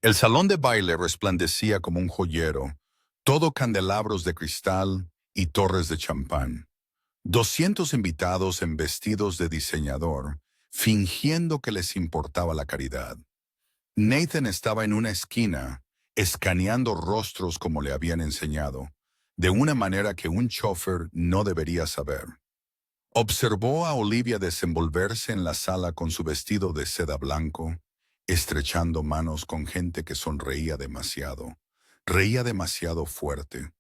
El salón de baile resplandecía como un joyero, todo candelabros de cristal y torres de champán. 200 invitados en vestidos de diseñador, fingiendo que les importaba la caridad. Nathan estaba en una esquina, escaneando rostros como le habían enseñado, de una manera que un chofer no debería saber. Observó a Olivia desenvolverse en la sala con su vestido de seda blanco, estrechando manos con gente que sonreía demasiado, reía demasiado fuerte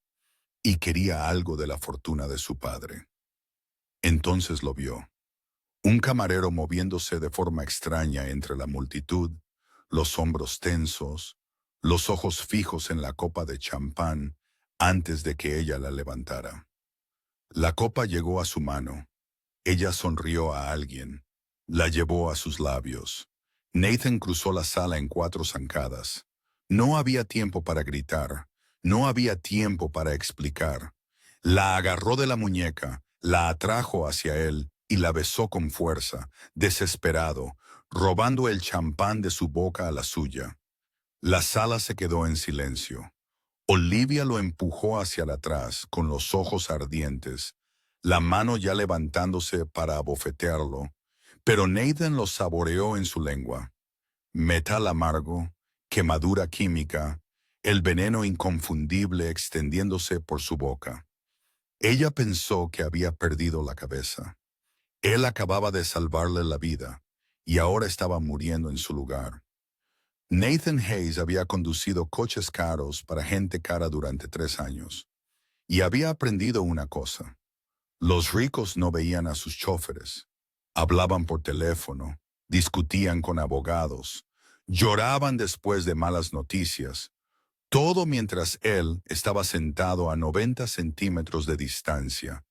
y quería algo de la fortuna de su padre. Entonces lo vio, un camarero moviéndose de forma extraña entre la multitud, los hombros tensos, los ojos fijos en la copa de champán antes de que ella la levantara. La copa llegó a su mano. Ella sonrió a alguien, la llevó a sus labios. Nathan cruzó la sala en 4 zancadas. No había tiempo para gritar, no había tiempo para explicar. La agarró de la muñeca, la atrajo hacia él y la besó con fuerza, desesperado, robando el champán de su boca a la suya. La sala se quedó en silencio. Olivia lo empujó hacia atrás con los ojos ardientes, la mano ya levantándose para abofetearlo, pero Nathan lo saboreó en su lengua. Metal amargo, quemadura química, el veneno inconfundible extendiéndose por su boca. Ella pensó que había perdido la cabeza. Él acababa de salvarle la vida y ahora estaba muriendo en su lugar. Nathan Hayes había conducido coches caros para gente cara durante 3 años y había aprendido una cosa. Los ricos no veían a sus choferes. Hablaban por teléfono, discutían con abogados, lloraban después de malas noticias, todo mientras él estaba sentado a 90 centímetros de distancia,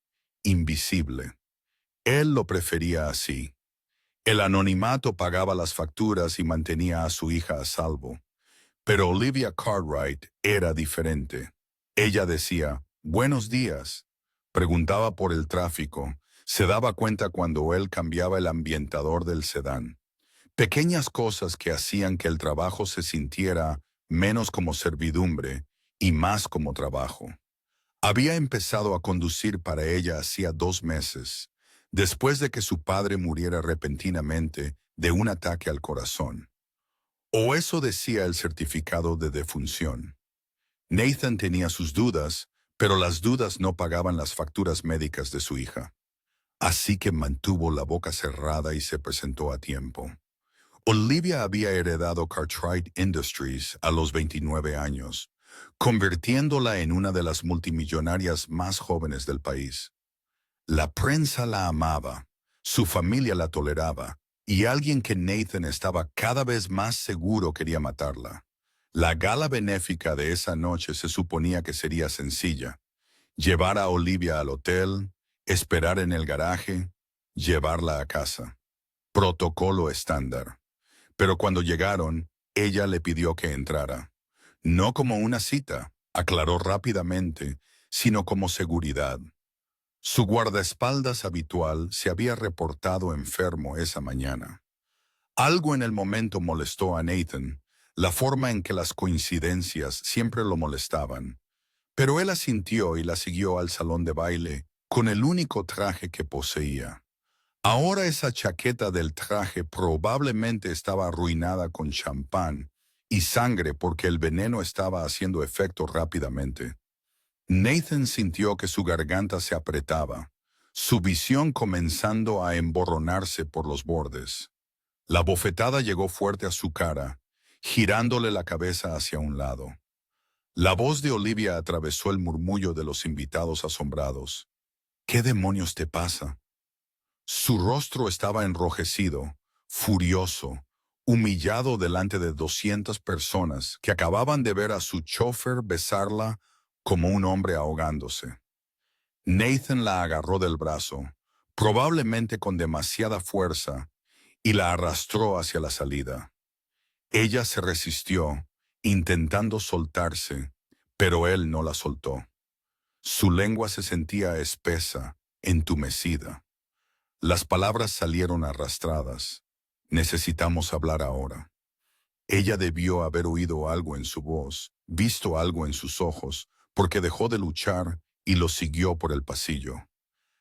invisible. Él lo prefería así. El anonimato pagaba las facturas y mantenía a su hija a salvo. Pero Olivia Cartwright era diferente. Ella decía, «Buenos días». Preguntaba por el tráfico. Se daba cuenta cuando él cambiaba el ambientador del sedán. Pequeñas cosas que hacían que el trabajo se sintiera menos como servidumbre y más como trabajo. Había empezado a conducir para ella hacía 2 meses, después de que su padre muriera repentinamente de un ataque al corazón. O eso decía el certificado de defunción. Nathan tenía sus dudas, pero las dudas no pagaban las facturas médicas de su hija. Así que mantuvo la boca cerrada y se presentó a tiempo. Olivia había heredado Cartwright Industries a los 29 años, convirtiéndola en una de las multimillonarias más jóvenes del país. La prensa la amaba, su familia la toleraba, y alguien que Nathan estaba cada vez más seguro quería matarla. La gala benéfica de esa noche se suponía que sería sencilla. Llevar a Olivia al hotel, esperar en el garaje, llevarla a casa. Protocolo estándar. Pero cuando llegaron, ella le pidió que entrara. No como una cita, aclaró rápidamente, sino como seguridad. Su guardaespaldas habitual se había reportado enfermo esa mañana. Algo en el momento molestó a Nathan, la forma en que las coincidencias siempre lo molestaban. Pero él asintió y la siguió al salón de baile con el único traje que poseía. Ahora esa chaqueta del traje probablemente estaba arruinada con champán y sangre porque el veneno estaba haciendo efecto rápidamente. Nathan sintió que su garganta se apretaba, su visión comenzando a emborronarse por los bordes. La bofetada llegó fuerte a su cara, girándole la cabeza hacia un lado. La voz de Olivia atravesó el murmullo de los invitados asombrados. «¿Qué demonios te pasa?» Su rostro estaba enrojecido, furioso, humillado delante de 200 personas que acababan de ver a su chofer besarla como un hombre ahogándose. Nathan la agarró del brazo, probablemente con demasiada fuerza, y la arrastró hacia la salida. Ella se resistió, intentando soltarse, pero él no la soltó. Su lengua se sentía espesa, entumecida. Las palabras salieron arrastradas. «Necesitamos hablar ahora». Ella debió haber oído algo en su voz, visto algo en sus ojos, porque dejó de luchar y lo siguió por el pasillo.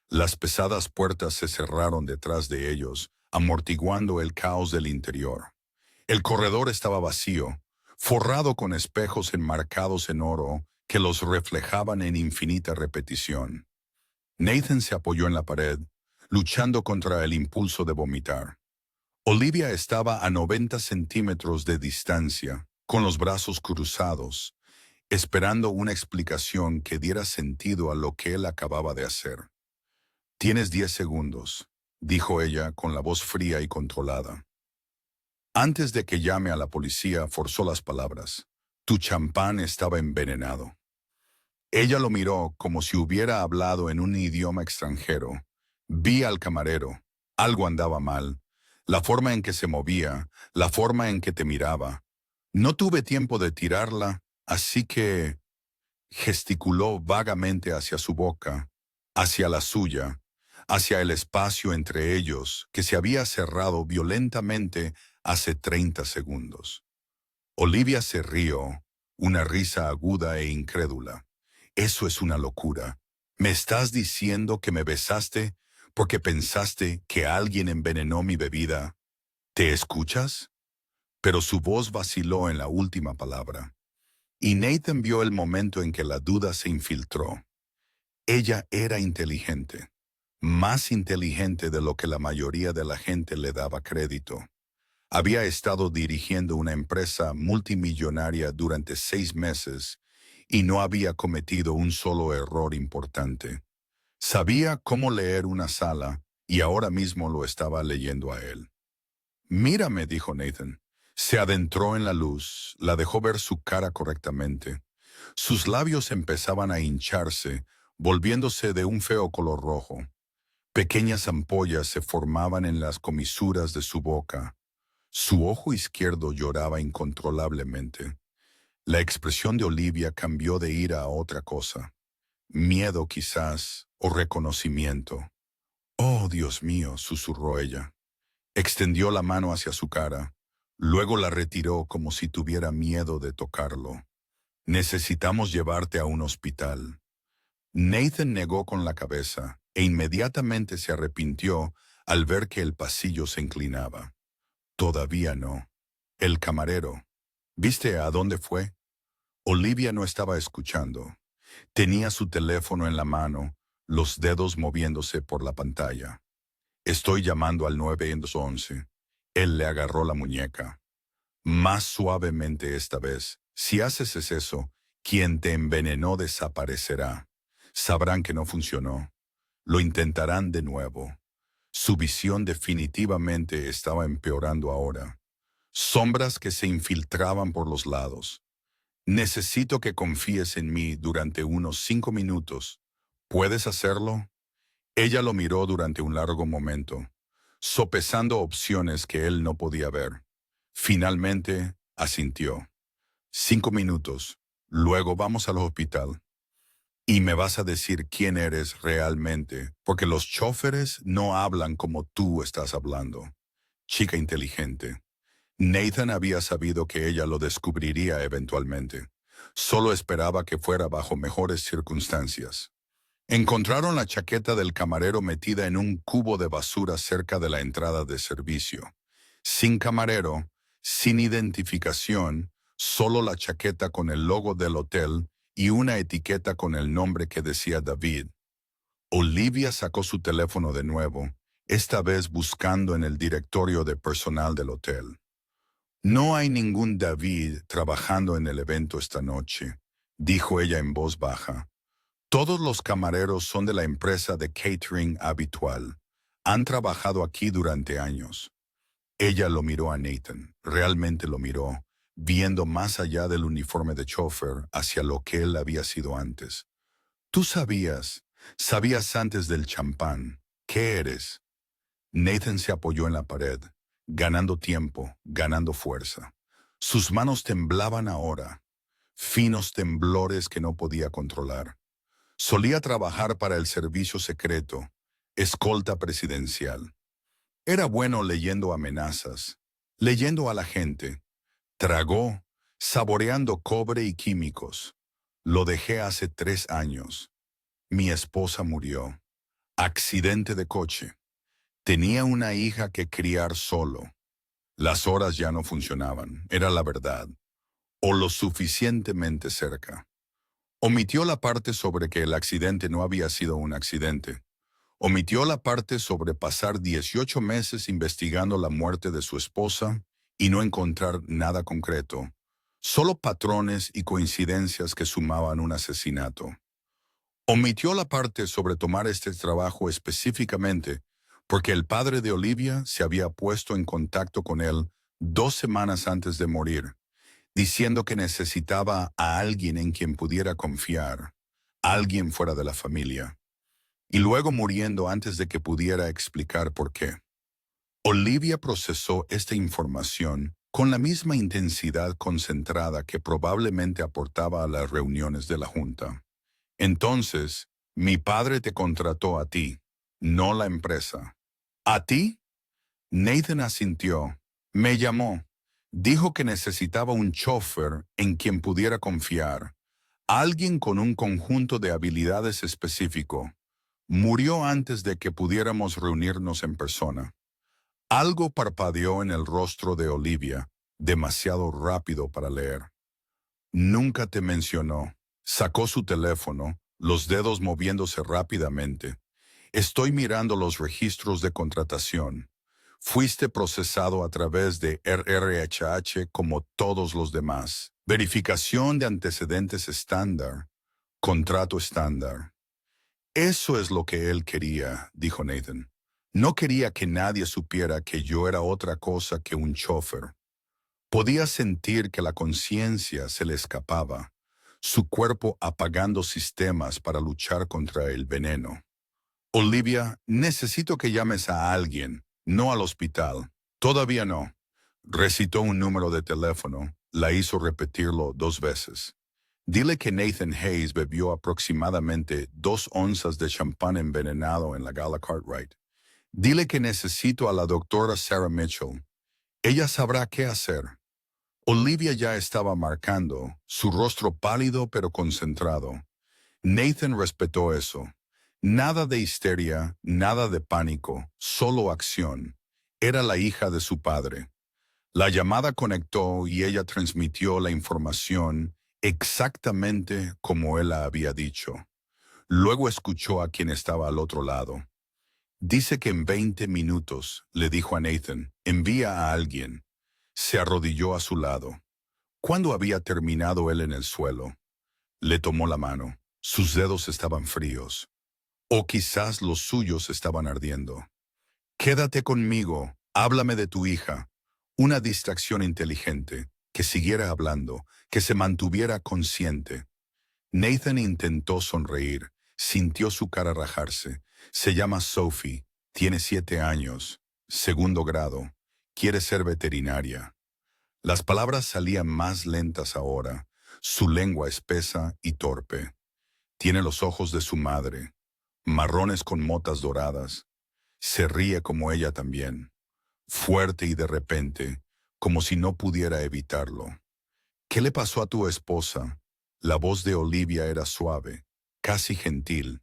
Las pesadas puertas se cerraron detrás de ellos, amortiguando el caos del interior. El corredor estaba vacío, forrado con espejos enmarcados en oro que los reflejaban en infinita repetición. Nathan se apoyó en la pared, luchando contra el impulso de vomitar. Olivia estaba a 90 centímetros de distancia, con los brazos cruzados, esperando una explicación que diera sentido a lo que él acababa de hacer. «Tienes 10 segundos», dijo ella con la voz fría y controlada. Antes de que llame a la policía, forzó las palabras. «Tu champán estaba envenenado». Ella lo miró como si hubiera hablado en un idioma extranjero. Vi al camarero. Algo andaba mal. La forma en que se movía, la forma en que te miraba. No tuve tiempo de tirarla, así que gesticuló vagamente hacia su boca, hacia la suya, hacia el espacio entre ellos que se había cerrado violentamente hace 30 segundos. Olivia se rió, una risa aguda e incrédula. «Eso es una locura. ¿Me estás diciendo que me besaste porque pensaste que alguien envenenó mi bebida? ¿Te escuchas?» Pero su voz vaciló en la última palabra. Y Nathan vio el momento en que la duda se infiltró. Ella era inteligente, más inteligente de lo que la mayoría de la gente le daba crédito. Había estado dirigiendo una empresa multimillonaria durante 6 meses y no había cometido un solo error importante. Sabía cómo leer una sala y ahora mismo lo estaba leyendo a él. «Mírame», dijo Nathan. Se adentró en la luz, la dejó ver su cara correctamente. Sus labios empezaban a hincharse, volviéndose de un feo color rojo. Pequeñas ampollas se formaban en las comisuras de su boca. Su ojo izquierdo lloraba incontrolablemente. La expresión de Olivia cambió de ira a otra cosa. Miedo quizás, o reconocimiento. «Oh, Dios mío», susurró ella. Extendió la mano hacia su cara. Luego la retiró como si tuviera miedo de tocarlo. «Necesitamos llevarte a un hospital». Nathan negó con la cabeza e inmediatamente se arrepintió al ver que el pasillo se inclinaba. «Todavía no». «El camarero. ¿Viste a dónde fue?» Olivia no estaba escuchando. Tenía su teléfono en la mano, los dedos moviéndose por la pantalla. «Estoy llamando al 911». Él le agarró la muñeca. «Más suavemente esta vez. Si haces eso, quien te envenenó desaparecerá. Sabrán que no funcionó. Lo intentarán de nuevo». Su visión definitivamente estaba empeorando ahora. Sombras que se infiltraban por los lados. «Necesito que confíes en mí durante unos 5 minutos. ¿Puedes hacerlo?» Ella lo miró durante un largo momento, sopesando opciones que él no podía ver. Finalmente, asintió. 5 minutos. Luego vamos al hospital. Y me vas a decir quién eres realmente, porque los choferes no hablan como tú estás hablando. Chica inteligente. Nathan había sabido que ella lo descubriría eventualmente. Solo esperaba que fuera bajo mejores circunstancias. Encontraron la chaqueta del camarero metida en un cubo de basura cerca de la entrada de servicio. Sin camarero, sin identificación, solo la chaqueta con el logo del hotel y una etiqueta con el nombre que decía David. Olivia sacó su teléfono de nuevo, esta vez buscando en el directorio de personal del hotel. «No hay ningún David trabajando en el evento esta noche», dijo ella en voz baja. «Todos los camareros son de la empresa de catering habitual. Han trabajado aquí durante años». Ella lo miró a Nathan, realmente lo miró, viendo más allá del uniforme de chofer hacia lo que él había sido antes. «Tú sabías antes del champán. ¿Qué eres?» Nathan se apoyó en la pared, ganando tiempo, ganando fuerza. Sus manos temblaban ahora, finos temblores que no podía controlar. Solía trabajar para el servicio secreto, escolta presidencial. Era bueno leyendo amenazas, leyendo a la gente, Tragó, saboreando cobre y químicos. Lo dejé hace 3 años. Mi esposa murió. Accidente de coche. Tenía una hija que criar solo. Las horas ya no funcionaban, era la verdad. O lo suficientemente cerca. Omitió la parte sobre que el accidente no había sido un accidente. Omitió la parte sobre pasar 18 meses investigando la muerte de su esposa y no encontrar nada concreto, solo patrones y coincidencias que sumaban un asesinato. Omitió la parte sobre tomar este trabajo específicamente porque el padre de Olivia se había puesto en contacto con él 2 semanas antes de morir, diciendo que necesitaba a alguien en quien pudiera confiar, alguien fuera de la familia, y luego muriendo antes de que pudiera explicar por qué. Olivia procesó esta información con la misma intensidad concentrada que probablemente aportaba a las reuniones de la junta. Entonces, mi padre te contrató a ti, no la empresa. ¿A ti? Nathan asintió. Me llamó. Dijo que necesitaba un chofer en quien pudiera confiar. Alguien con un conjunto de habilidades específico. Murió antes de que pudiéramos reunirnos en persona. Algo parpadeó en el rostro de Olivia, demasiado rápido para leer. Nunca te mencionó. Sacó su teléfono, los dedos moviéndose rápidamente. Estoy mirando los registros de contratación. Fuiste procesado a través de RRHH como todos los demás. Verificación de antecedentes estándar. Contrato estándar. Eso es lo que él quería, dijo Nathan. No quería que nadie supiera que yo era otra cosa que un chofer. Podía sentir que la conciencia se le escapaba, su cuerpo apagando sistemas para luchar contra el veneno. Olivia, necesito que llames a alguien, no al hospital. Todavía no. Recitó un número de teléfono, la hizo repetirlo 2 veces. Dile que Nathan Hayes bebió aproximadamente 2 onzas de champán envenenado en la Gala Cartwright. Dile que necesito a la doctora Sarah Mitchell. Ella sabrá qué hacer. Olivia ya estaba marcando, su rostro pálido pero concentrado. Nathan respetó eso. Nada de histeria, nada de pánico, solo acción. Era la hija de su padre. La llamada conectó y ella transmitió la información exactamente como él la había dicho. Luego escuchó a quien estaba al otro lado. Dice que en 20 minutos, le dijo a Nathan, envía a alguien. Se arrodilló a su lado. Cuando había terminado él en el suelo, le tomó la mano. Sus dedos estaban fríos. O quizás los suyos estaban ardiendo. Quédate conmigo, háblame de tu hija. Una distracción inteligente, que siguiera hablando, que se mantuviera consciente. Nathan intentó sonreír, sintió su cara rajarse. Se llama Sophie, tiene 7 años, 2º grado, quiere ser veterinaria. Las palabras salían más lentas ahora, su lengua espesa y torpe. Tiene los ojos de su madre, marrones con motas doradas. Se ríe como ella también, fuerte y de repente, como si no pudiera evitarlo. ¿Qué le pasó a tu esposa? La voz de Olivia era suave, casi gentil.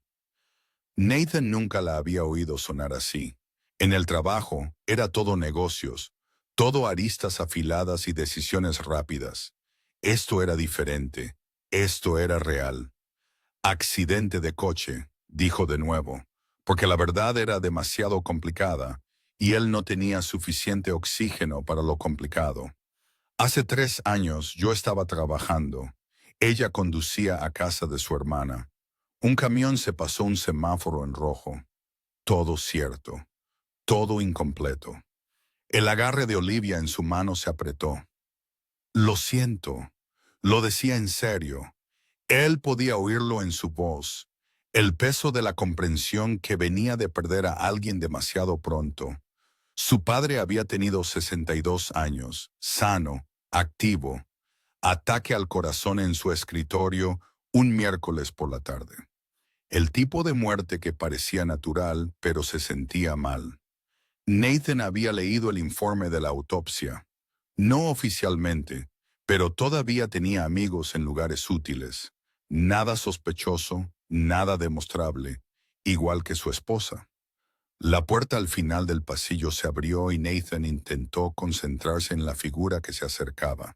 Nathan nunca la había oído sonar así. En el trabajo era todo negocios, todo aristas afiladas y decisiones rápidas. Esto era diferente, esto era real. Accidente de coche, dijo de nuevo, porque la verdad era demasiado complicada y él no tenía suficiente oxígeno para lo complicado. Hace 3 años yo estaba trabajando. Ella conducía a casa de su hermana. Un camión se pasó un semáforo en rojo. Todo cierto, todo incompleto. El agarre de Olivia en su mano se apretó. Lo siento, lo decía en serio. Él podía oírlo en su voz, el peso de la comprensión que venía de perder a alguien demasiado pronto. Su padre había tenido 62 años, sano, activo. Ataque al corazón en su escritorio un miércoles por la tarde. El tipo de muerte que parecía natural, pero se sentía mal. Nathan había leído el informe de la autopsia. No oficialmente, pero todavía tenía amigos en lugares útiles. Nada sospechoso, nada demostrable, igual que su esposa. La puerta al final del pasillo se abrió y Nathan intentó concentrarse en la figura que se acercaba.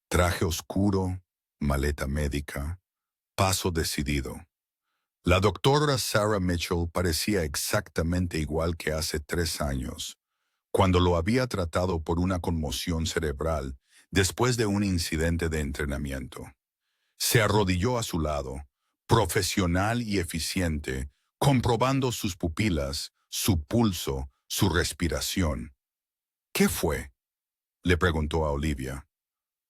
Traje oscuro, maleta médica, paso decidido. La doctora Sarah Mitchell parecía exactamente igual que hace 3 años, cuando lo había tratado por una conmoción cerebral después de un incidente de entrenamiento. Se arrodilló a su lado, profesional y eficiente, comprobando sus pupilas, su pulso, su respiración. ¿Qué fue?, le preguntó a Olivia.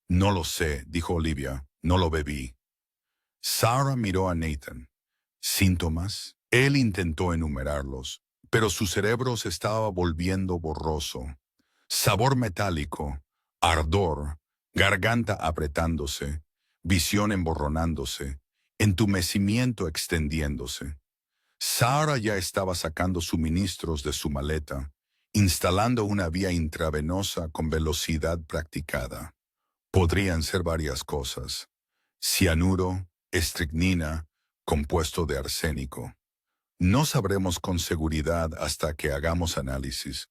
No lo sé, dijo Olivia, no lo bebí. Sarah miró a Nathan. ¿Síntomas? Él intentó enumerarlos, pero su cerebro se estaba volviendo borroso. Sabor metálico, ardor, garganta apretándose, visión emborronándose, entumecimiento extendiéndose. Sarah ya estaba sacando suministros de su maleta, instalando una vía intravenosa con velocidad practicada. Podrían ser varias cosas: cianuro, estricnina, compuesto de arsénico. No sabremos con seguridad hasta que hagamos análisis,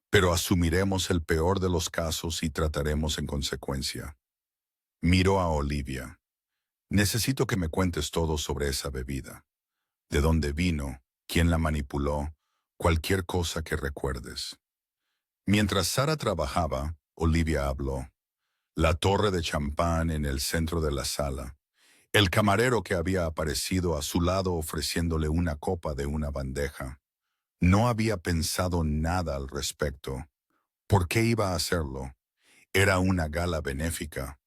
pero asumiremos el peor de los casos y trataremos en consecuencia. Miró a Olivia. Necesito que me cuentes todo sobre esa bebida. ¿De dónde vino? ¿Quién la manipuló? Cualquier cosa que recuerdes. Mientras Sara trabajaba, Olivia habló. La torre de champán en el centro de la sala. El camarero que había aparecido a su lado ofreciéndole una copa de una bandeja. No había pensado nada al respecto. ¿Por qué iba a hacerlo? Era una gala benéfica.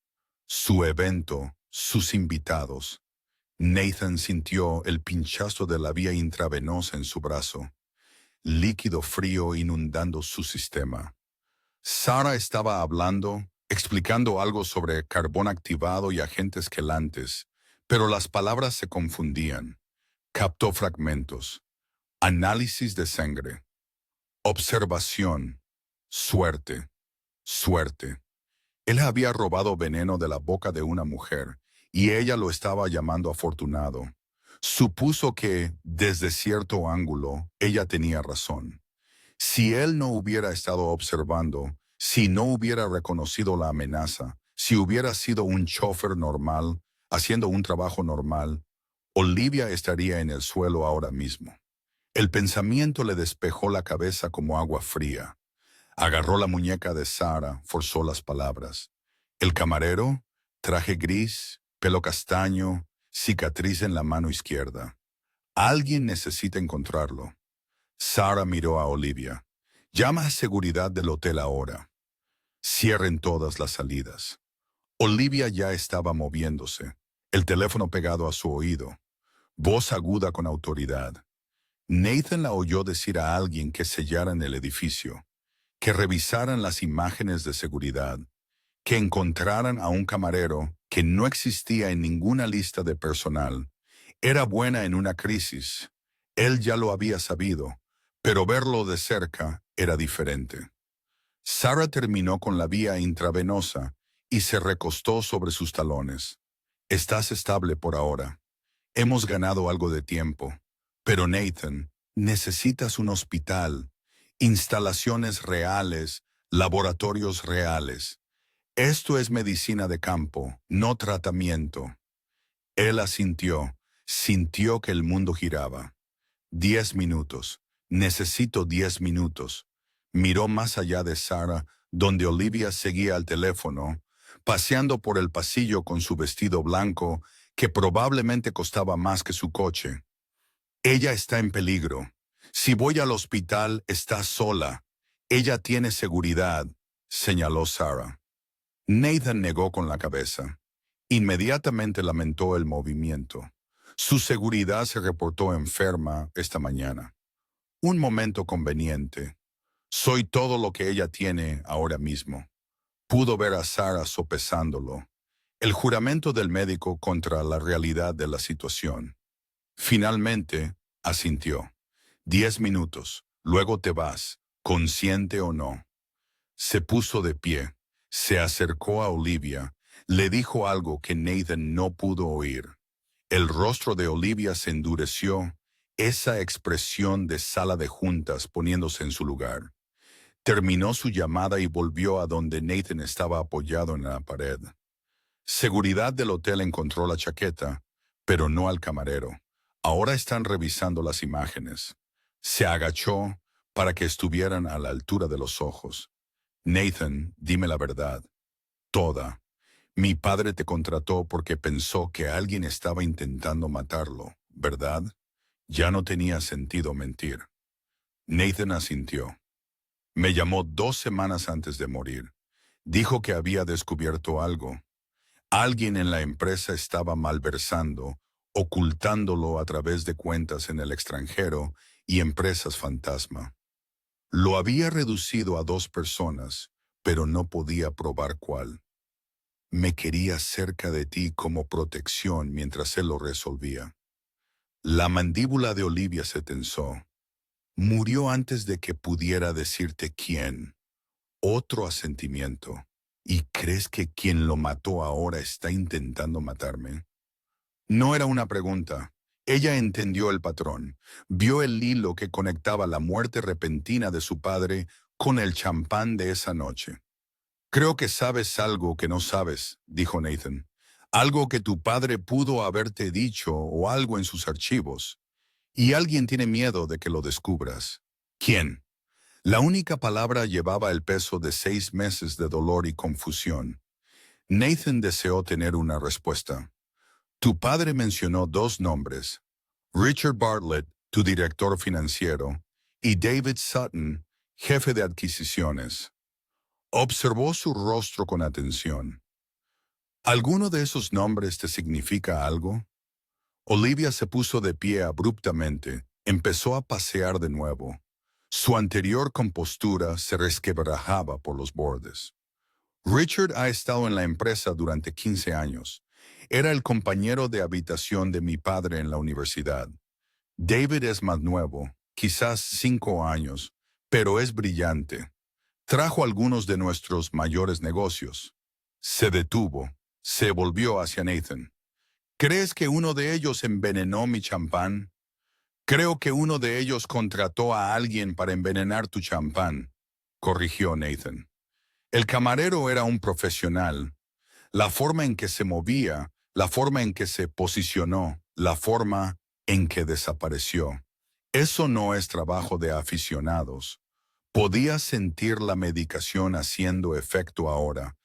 Su evento, sus invitados. Nathan sintió el pinchazo de la vía intravenosa en su brazo, líquido frío inundando su sistema. Sara estaba hablando, explicando algo sobre carbón activado y agentes quelantes, pero las palabras se confundían. Captó fragmentos. Análisis de sangre. Observación. Suerte. Suerte. Él había robado veneno de la boca de una mujer, y ella lo estaba llamando afortunado. Supuso que, desde cierto ángulo, ella tenía razón. Si él no hubiera estado observando, si no hubiera reconocido la amenaza, si hubiera sido un chofer normal, haciendo un trabajo normal, Olivia estaría en el suelo ahora mismo. El pensamiento le despejó la cabeza como agua fría. Agarró la muñeca de Sara, forzó las palabras. El camarero, traje gris, pelo castaño, cicatriz en la mano izquierda. Alguien necesita encontrarlo. Sara miró a Olivia. Llama a seguridad del hotel ahora. Cierren todas las salidas. Olivia ya estaba moviéndose, el teléfono pegado a su oído. Voz aguda con autoridad. Nathan la oyó decir a alguien que sellaran el edificio, que revisaran las imágenes de seguridad, que encontraran a un camarero que no existía en ninguna lista de personal. Era buena en una crisis. Él ya lo había sabido, pero verlo de cerca era diferente. Sara terminó con la vía intravenosa y se recostó sobre sus talones. Estás estable por ahora. Hemos ganado algo de tiempo. Pero Nathan, necesitas un hospital, instalaciones reales, laboratorios reales. Esto es medicina de campo, no tratamiento. Él asintió, sintió que el mundo giraba. 10 minutos. Necesito 10 minutos. Miró más allá de Sara, donde Olivia seguía al teléfono, paseando por el pasillo con su vestido blanco, que probablemente costaba más que su coche. Ella está en peligro. Si voy al hospital, está sola. Ella tiene seguridad, señaló Sara. Nathan negó con la cabeza. Inmediatamente lamentó el movimiento. Su seguridad se reportó enferma esta mañana. Un momento conveniente. Soy todo lo que ella tiene ahora mismo. Pudo ver a Sara sopesándolo. El juramento del médico contra la realidad de la situación. Finalmente, asintió. 10 minutos, luego te vas, consciente o no. Se puso de pie. Se acercó a Olivia, le dijo algo que Nathan no pudo oír. El rostro de Olivia se endureció, esa expresión de sala de juntas poniéndose en su lugar. Terminó su llamada y volvió a donde Nathan estaba apoyado en la pared. Seguridad del hotel encontró la chaqueta, pero no al camarero. Ahora están revisando las imágenes. Se agachó para que estuvieran a la altura de los ojos. Nathan, dime la verdad. Toda. Mi padre te contrató porque pensó que alguien estaba intentando matarlo, ¿verdad? Ya no tenía sentido mentir. Nathan asintió. Me llamó 2 semanas antes de morir. Dijo que había descubierto algo. Alguien en la empresa estaba malversando, ocultándolo a través de cuentas en el extranjero y empresas fantasma. Lo había reducido a 2 personas, pero no podía probar cuál. Me quería cerca de ti como protección mientras él lo resolvía. La mandíbula de Olivia se tensó. Murió antes de que pudiera decirte quién. Otro asentimiento. ¿Y crees que quien lo mató ahora está intentando matarme? No era una pregunta. Ella entendió el patrón. Vio el hilo que conectaba la muerte repentina de su padre con el champán de esa noche. Creo que sabes algo que no sabes, dijo Nathan. Algo que tu padre pudo haberte dicho o algo en sus archivos. Y alguien tiene miedo de que lo descubras. ¿Quién? La única palabra llevaba el peso de 6 meses de dolor y confusión. Nathan deseó tener una respuesta. Tu padre mencionó 2 nombres. Richard Bartlett, tu director financiero, y David Sutton, jefe de adquisiciones. Observó su rostro con atención. ¿Alguno de esos nombres te significa algo? Olivia se puso de pie abruptamente, empezó a pasear de nuevo. Su anterior compostura se resquebrajaba por los bordes. Richard ha estado en la empresa durante 15 años. Era el compañero de habitación de mi padre en la universidad. David es más nuevo, quizás 5 años, pero es brillante. Trajo algunos de nuestros mayores negocios. Se detuvo, se volvió hacia Nathan. ¿Crees que uno de ellos envenenó mi champán? Creo que uno de ellos contrató a alguien para envenenar tu champán, corrigió Nathan. El camarero era un profesional. La forma en que se movía, la forma en que se posicionó, la forma en que desapareció. Eso no es trabajo de aficionados. Podía sentir la medicación haciendo efecto ahora,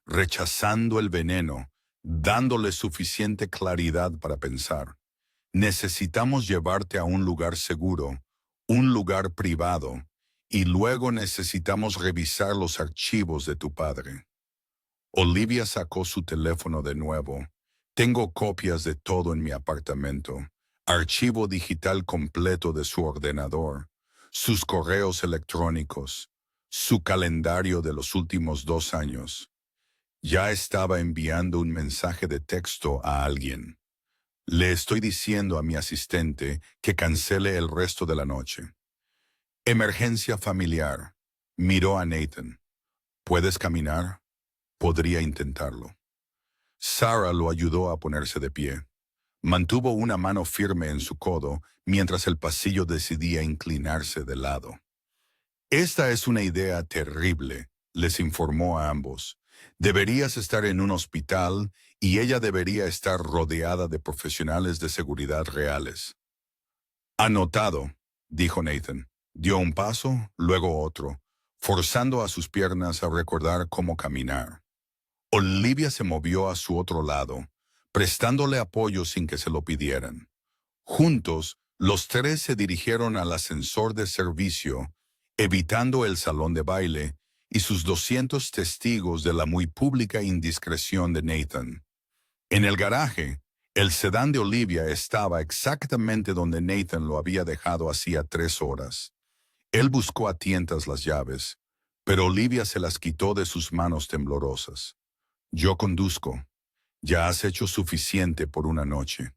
rechazando el veneno, dándole suficiente claridad para pensar. Necesitamos llevarte a un lugar seguro, un lugar privado, y luego necesitamos revisar los archivos de tu padre. Olivia sacó su teléfono de nuevo. Tengo copias de todo en mi apartamento. Archivo digital completo de su ordenador, sus correos electrónicos, su calendario de los últimos 2 años. Ya estaba enviando un mensaje de texto a alguien. Le estoy diciendo a mi asistente que cancele el resto de la noche. Emergencia familiar. Miró a Nathan. ¿Puedes caminar? Podría intentarlo. Sarah lo ayudó a ponerse de pie. Mantuvo una mano firme en su codo mientras el pasillo decidía inclinarse de lado. Esta es una idea terrible, les informó a ambos. Deberías estar en un hospital y ella debería estar rodeada de profesionales de seguridad reales. Anotado, dijo Nathan. Dio un paso, luego otro, forzando a sus piernas a recordar cómo caminar. Olivia se movió a su otro lado, prestándole apoyo sin que se lo pidieran. Juntos, los 3 se dirigieron al ascensor de servicio, evitando el salón de baile y sus 200 testigos de la muy pública indiscreción de Nathan. En el garaje, el sedán de Olivia estaba exactamente donde Nathan lo había dejado hacía 3 horas. Él buscó a tientas las llaves, pero Olivia se las quitó de sus manos temblorosas. Yo conduzco. Ya has hecho suficiente por una noche.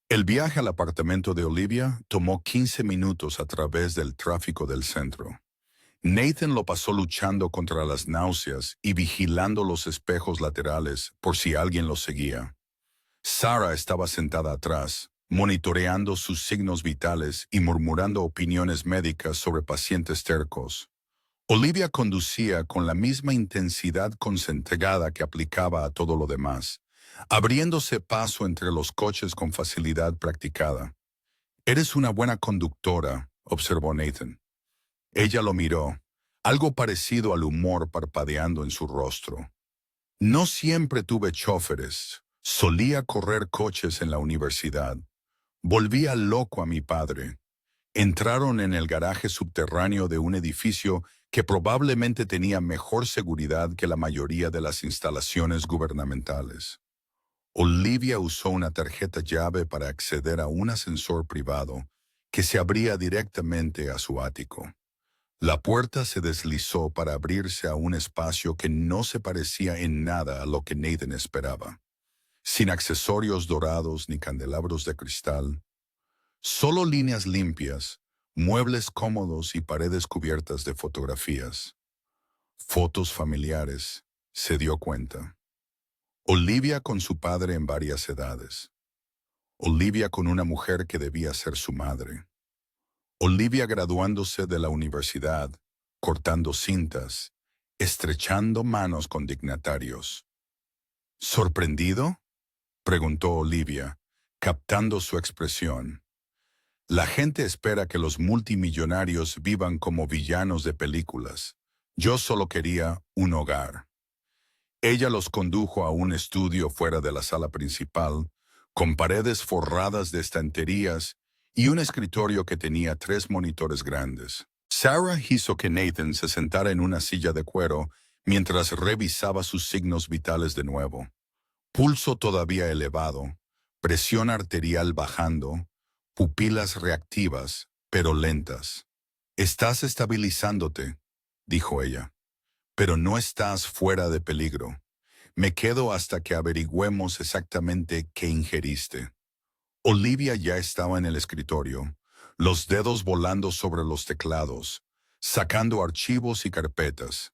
El viaje al apartamento de Olivia tomó 15 minutos a través del tráfico del centro. Nathan lo pasó luchando contra las náuseas y vigilando los espejos laterales por si alguien lo seguía. Sarah estaba sentada atrás, monitoreando sus signos vitales y murmurando opiniones médicas sobre pacientes tercos. Olivia conducía con la misma intensidad concentrada que aplicaba a todo lo demás, abriéndose paso entre los coches con facilidad practicada. «Eres una buena conductora», observó Nathan. Ella lo miró, algo parecido al humor parpadeando en su rostro. «No siempre tuve choferes. Solía correr coches en la universidad. Volvía loco a mi padre. Entraron en el garaje subterráneo de un edificio que probablemente tenía mejor seguridad que la mayoría de las instalaciones gubernamentales. Olivia usó una tarjeta llave para acceder a un ascensor privado que se abría directamente a su ático. La puerta se deslizó para abrirse a un espacio que no se parecía en nada a lo que Nathan esperaba. Sin accesorios dorados ni candelabros de cristal, solo líneas limpias, muebles cómodos y paredes cubiertas de fotografías. Fotos familiares, se dio cuenta. Olivia con su padre en varias edades. Olivia con una mujer que debía ser su madre. Olivia graduándose de la universidad, cortando cintas, estrechando manos con dignatarios. ¿Sorprendido?, preguntó Olivia, captando su expresión. La gente espera que los multimillonarios vivan como villanos de películas. Yo solo quería un hogar. Ella los condujo a un estudio fuera de la sala principal, con paredes forradas de estanterías y un escritorio que tenía 3 monitores grandes. Sarah hizo que Nathan se sentara en una silla de cuero mientras revisaba sus signos vitales de nuevo. Pulso todavía elevado, presión arterial bajando, pupilas reactivas, pero lentas. «Estás estabilizándote», dijo ella, «pero no estás fuera de peligro. Me quedo hasta que averigüemos exactamente qué ingeriste». Olivia ya estaba en el escritorio, los dedos volando sobre los teclados, sacando archivos y carpetas.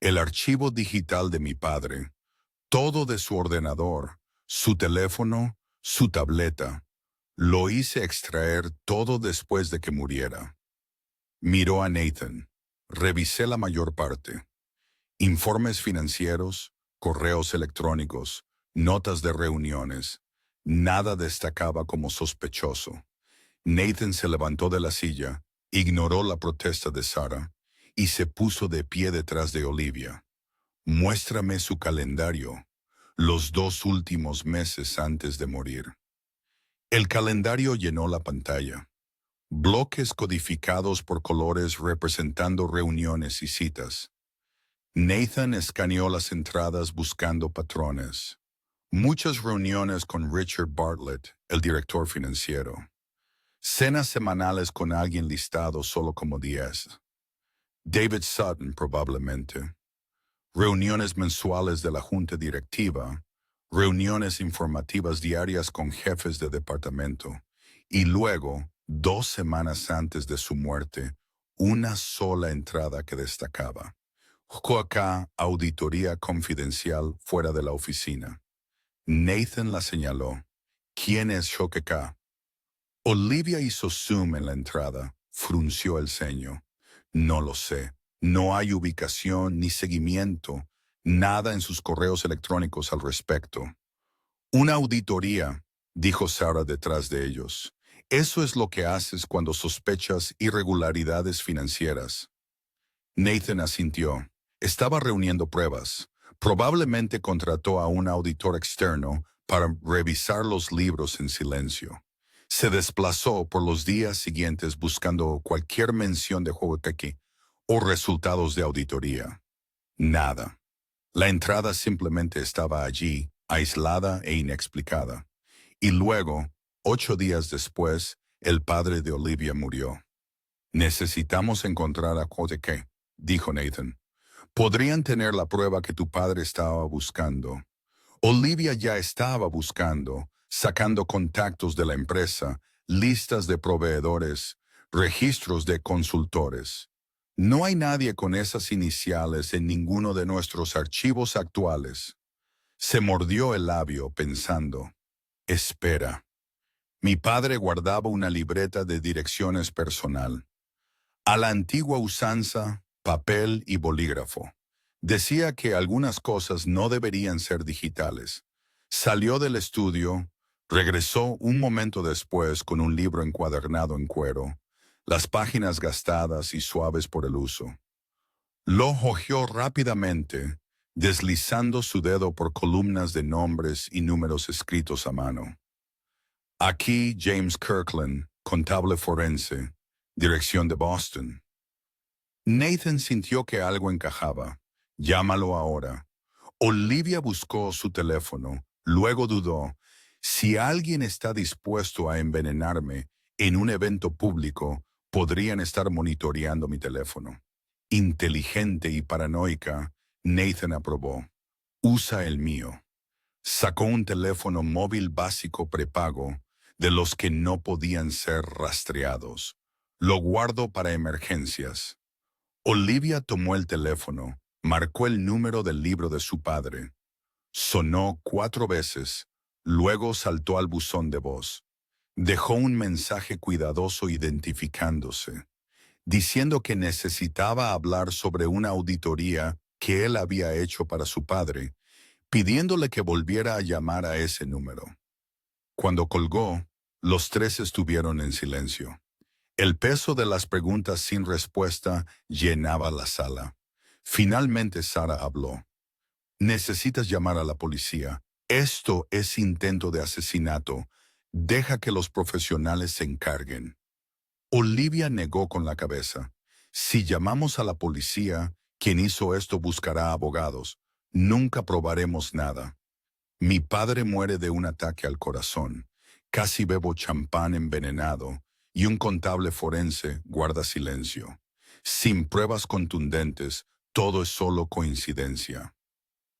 El archivo digital de mi padre, todo de su ordenador, su teléfono, su tableta. Lo hice extraer todo después de que muriera. Miró a Nathan. Revisé la mayor parte. Informes financieros, correos electrónicos, notas de reuniones. Nada destacaba como sospechoso. Nathan se levantó de la silla, ignoró la protesta de Sarah y se puso de pie detrás de Olivia. «Muéstrame su calendario, los 2 últimos meses antes de morir». El calendario llenó la pantalla. Bloques codificados por colores representando reuniones y citas. Nathan escaneó las entradas buscando patrones. Muchas reuniones con Richard Bartlett, el director financiero. Cenas semanales con alguien listado solo como 10. David Sutton, probablemente. Reuniones mensuales de la junta directiva. Reuniones informativas diarias con jefes de departamento. Y luego, 2 semanas antes de su muerte, una sola entrada que destacaba. JK, auditoría confidencial fuera de la oficina. Nathan la señaló. «¿Quién es JK?» Olivia hizo zoom en la entrada, frunció el ceño. «No lo sé. No hay ubicación ni seguimiento, nada en sus correos electrónicos al respecto». «Una auditoría», dijo Sarah detrás de ellos. «Eso es lo que haces cuando sospechas irregularidades financieras». Nathan asintió. Estaba reuniendo pruebas. Probablemente contrató a un auditor externo para revisar los libros en silencio. Se desplazó por los días siguientes buscando cualquier mención de JK o resultados de auditoría. Nada. La entrada simplemente estaba allí, aislada e inexplicada. Y luego, 8 días después, el padre de Olivia murió. «Necesitamos encontrar a JK», dijo Nathan. «Podrían tener la prueba que tu padre estaba buscando». Olivia ya estaba buscando, sacando contactos de la empresa, listas de proveedores, registros de consultores. No hay nadie con esas iniciales en ninguno de nuestros archivos actuales. Se mordió el labio pensando, espera. Mi padre guardaba una libreta de direcciones personal. A la antigua usanza, papel y bolígrafo. Decía que algunas cosas no deberían ser digitales. Salió del estudio, regresó un momento después con un libro encuadernado en cuero, las páginas gastadas y suaves por el uso. Lo hojeó rápidamente, deslizando su dedo por columnas de nombres y números escritos a mano. Aquí James Kirkland, contable forense, dirección de Boston. Nathan sintió que algo encajaba. Llámalo ahora. Olivia buscó su teléfono, luego dudó. Si alguien está dispuesto a envenenarme en un evento público, podrían estar monitoreando mi teléfono. Inteligente y paranoica, Nathan aprobó. Usa el mío. Sacó un teléfono móvil básico prepago, de los que no podían ser rastreados. Lo guardo para emergencias. Olivia tomó el teléfono, marcó el número del libro de su padre. Sonó 4 veces, luego saltó al buzón de voz. Dejó un mensaje cuidadoso identificándose, diciendo que necesitaba hablar sobre una auditoría que él había hecho para su padre, pidiéndole que volviera a llamar a ese número. Cuando colgó, los tres estuvieron en silencio. El peso de las preguntas sin respuesta llenaba la sala. Finalmente Sara habló. Necesitas llamar a la policía. Esto es intento de asesinato. Deja que los profesionales se encarguen. Olivia negó con la cabeza. Si llamamos a la policía, quien hizo esto buscará abogados. Nunca probaremos nada. Mi padre muere de un ataque al corazón. Casi bebo champán envenenado y un contable forense guarda silencio. Sin pruebas contundentes, todo es solo coincidencia.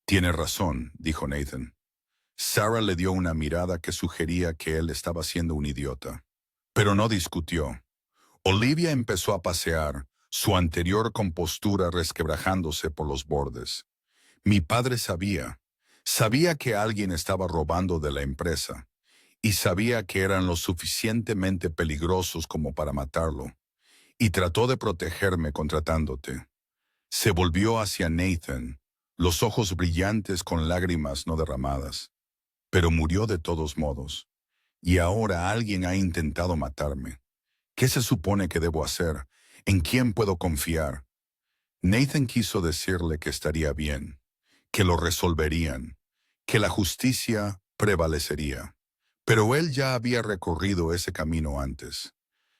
Tiene razón, dijo Nathan. Sarah le dio una mirada que sugería que él estaba siendo un idiota. Pero no discutió. Olivia empezó a pasear, su anterior compostura resquebrajándose por los bordes. Mi padre sabía que alguien estaba robando de la empresa, y sabía que eran lo suficientemente peligrosos como para matarlo, y trató de protegerme contratándote. Se volvió hacia Nathan, los ojos brillantes con lágrimas no derramadas. Pero murió de todos modos, y ahora alguien ha intentado matarme. ¿Qué se supone que debo hacer? ¿En quién puedo confiar? Nathan quiso decirle que estaría bien, que lo resolverían, que la justicia prevalecería. Pero él ya había recorrido ese camino antes.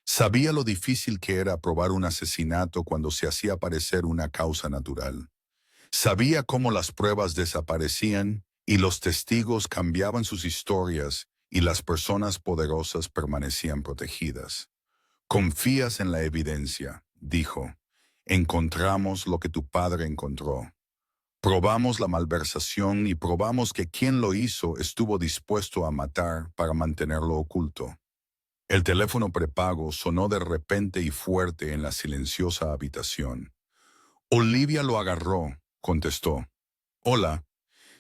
Sabía lo difícil que era probar un asesinato cuando se hacía parecer una causa natural. Sabía cómo las pruebas desaparecían y los testigos cambiaban sus historias y las personas poderosas permanecían protegidas. Confías en la evidencia, dijo. Encontramos lo que tu padre encontró. Probamos la malversación y probamos que quien lo hizo estuvo dispuesto a matar para mantenerlo oculto. El teléfono prepago sonó de repente y fuerte en la silenciosa habitación. Olivia lo agarró, contestó. Hola.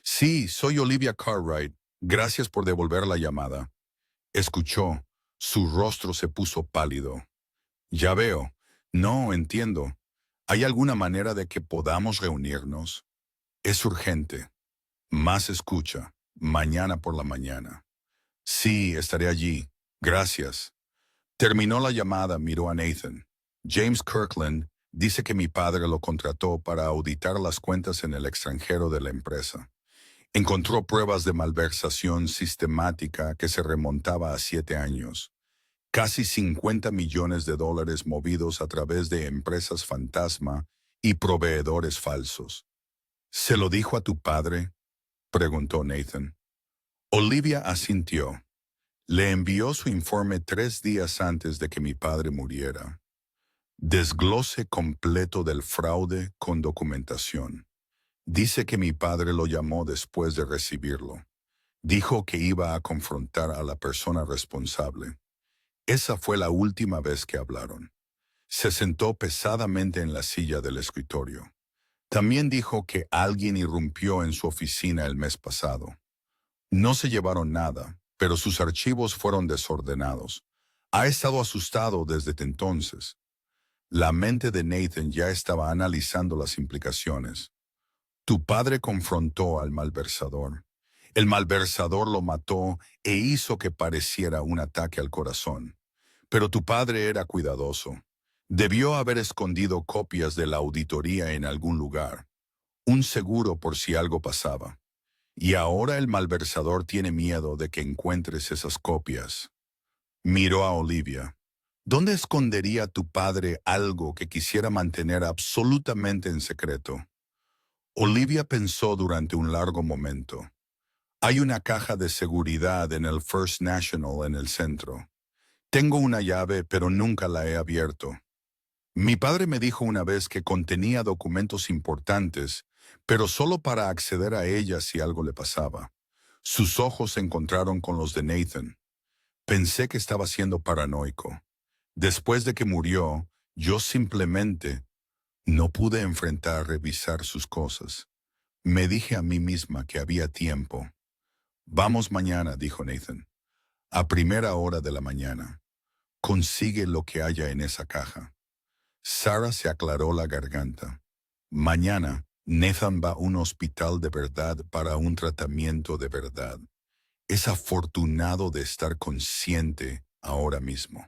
Sí, soy Olivia Cartwright. Gracias por devolver la llamada. Escuchó. Su rostro se puso pálido. Ya veo. No, entiendo. ¿Hay alguna manera de que podamos reunirnos? Es urgente. Más escucha. Mañana por la mañana. Sí, estaré allí. Gracias. Terminó la llamada, miró a Nathan. James Kirkland dice que mi padre lo contrató para auditar las cuentas en el extranjero de la empresa. Encontró pruebas de malversación sistemática que se remontaba a 7 años. Casi 50 millones de dólares movidos a través de empresas fantasma y proveedores falsos. ¿Se lo dijo a tu padre?, preguntó Nathan. Olivia asintió. Le envió su informe 3 días antes de que mi padre muriera. Desglose completo del fraude con documentación. Dice que mi padre lo llamó después de recibirlo. Dijo que iba a confrontar a la persona responsable. Esa fue la última vez que hablaron. Se sentó pesadamente en la silla del escritorio. También dijo que alguien irrumpió en su oficina el mes pasado. No se llevaron nada, pero sus archivos fueron desordenados. Ha estado asustado desde entonces. La mente de Nathan ya estaba analizando las implicaciones. Tu padre confrontó al malversador. El malversador lo mató e hizo que pareciera un ataque al corazón. Pero tu padre era cuidadoso. Debió haber escondido copias de la auditoría en algún lugar, un seguro por si algo pasaba. Y ahora el malversador tiene miedo de que encuentres esas copias. Miró a Olivia. ¿Dónde escondería tu padre algo que quisiera mantener absolutamente en secreto? Olivia pensó durante un largo momento. Hay una caja de seguridad en el First National en el centro. Tengo una llave, pero nunca la he abierto. Mi padre me dijo una vez que contenía documentos importantes, pero solo para acceder a ella si algo le pasaba. Sus ojos se encontraron con los de Nathan. Pensé que estaba siendo paranoico. Después de que murió, yo simplemente no pude enfrentar a revisar sus cosas. Me dije a mí misma que había tiempo. Vamos mañana, dijo Nathan. A primera hora de la mañana. Consigue lo que haya en esa caja. Sarah se aclaró la garganta. Mañana, Nathan va a un hospital de verdad para un tratamiento de verdad. Es afortunado de estar consciente ahora mismo.